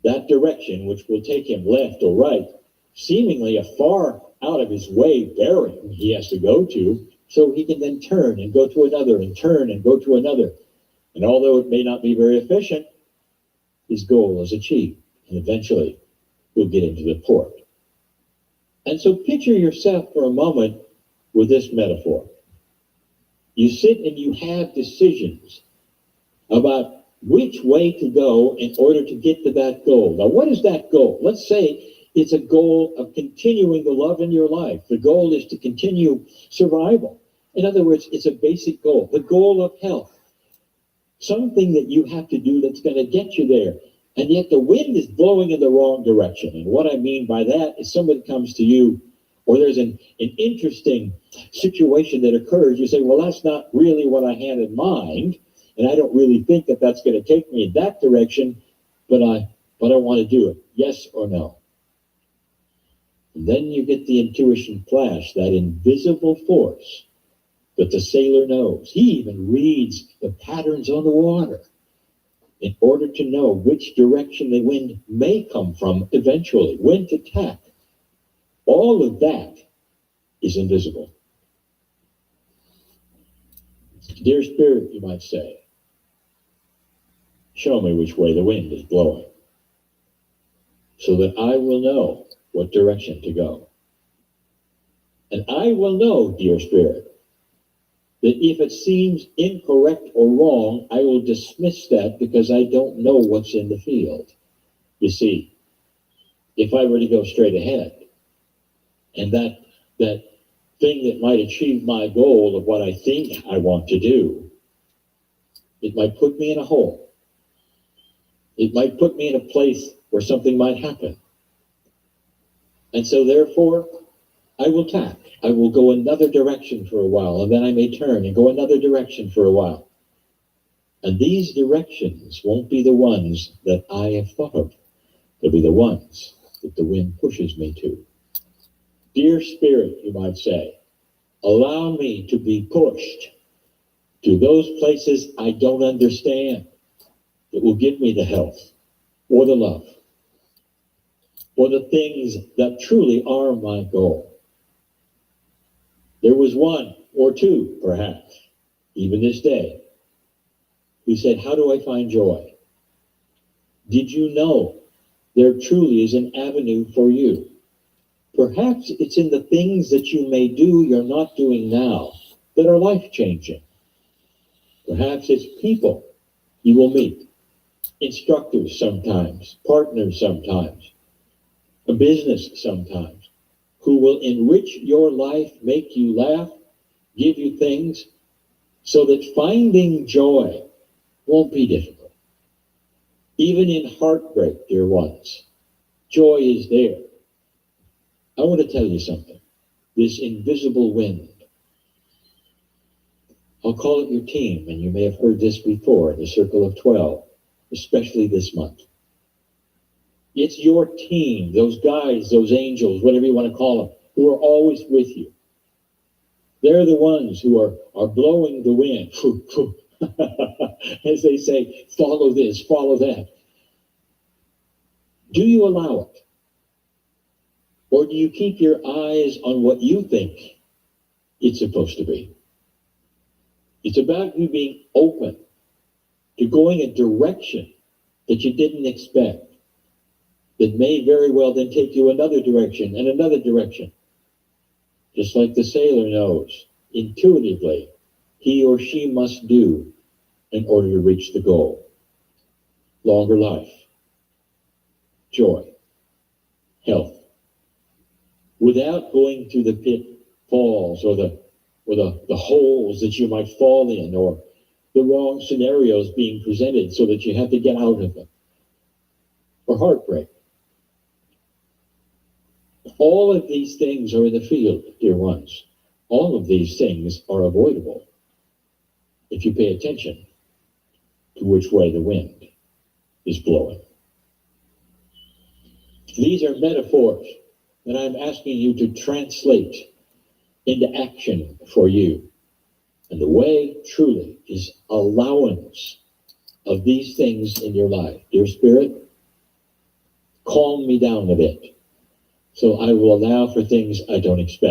That direction, which will take him left or right, seemingly a far out of his way bearing he has to go to, so he can then turn and go to another and turn and go to another. And although it may not be very efficient, his goal is achieved, and eventually he'll get into the port. And so picture yourself for a moment with this metaphor. You sit and you have decisions about which way to go in order to get to that goal. Now, what is that goal? Let's say it's a goal of continuing the love in your life. The goal is to continue survival. In other words, it's a basic goal, the goal of health. Something that you have to do that's going to get you there. And yet the wind is blowing in the wrong direction. And what I mean by that is somebody comes to you, or there's an interesting situation that occurs. You say, well, that's not really what I had in mind. And I don't really think that that's going to take me in that direction, but I want to do it. Yes or no? And then you get the intuition flash, that invisible force that the sailor knows. He even reads the patterns on the water in order to know which direction the wind may come from eventually, when to tack. All of that is invisible. Dear Spirit, you might say, show me which way the wind is blowing, so that I will know what direction to go. And I will know, dear Spirit, that if it seems incorrect or wrong, I will dismiss that because I don't know what's in the field. You see, if I were to go straight ahead. And that thing that might achieve my goal of what I think I want to do, it might put me in a hole. It might put me in a place where something might happen. And so therefore, I will tack. I will go another direction for a while, and then I may turn and go another direction for a while. And these directions won't be the ones that I have thought of. They'll be the ones that the wind pushes me to. Dear Spirit, you might say, allow me to be pushed to those places I don't understand that will give me the health or the love or the things that truly are my goal. There was one or two, perhaps, even this day, who said, how do I find joy? Did you know there truly is an avenue for you? Perhaps it's in the things that you may do you're not doing now that are life-changing. Perhaps it's people you will meet, instructors sometimes, partners sometimes, a business sometimes, who will enrich your life, make you laugh, give you things, so that finding joy won't be difficult. Even in heartbreak, dear ones, joy is there. I want to tell you something. This invisible wind, I'll call it your team, and you may have heard this before, the Circle of 12, especially this month. It's your team, those guides, those angels, whatever you want to call them, who are always with you. They're the ones who are blowing the wind, as they say, follow this, follow that. Do you allow it? Or do you keep your eyes on what you think it's supposed to be? It's about you being open to going a direction that you didn't expect, that may very well then take you another direction and another direction. Just like the sailor knows intuitively he or she must do in order to reach the goal. Longer life, joy, health, without going through the pitfalls or the holes that you might fall in, or the wrong scenarios being presented so that you have to get out of them, or heartbreak. All of these things are in the field, dear ones. All of these things are avoidable if you pay attention to which way the wind is blowing. These are metaphors that I'm asking you to translate into action for you. And the way truly is allowance of these things in your life. Dear Spirit, calm me down a bit, so I will allow for things I don't expect.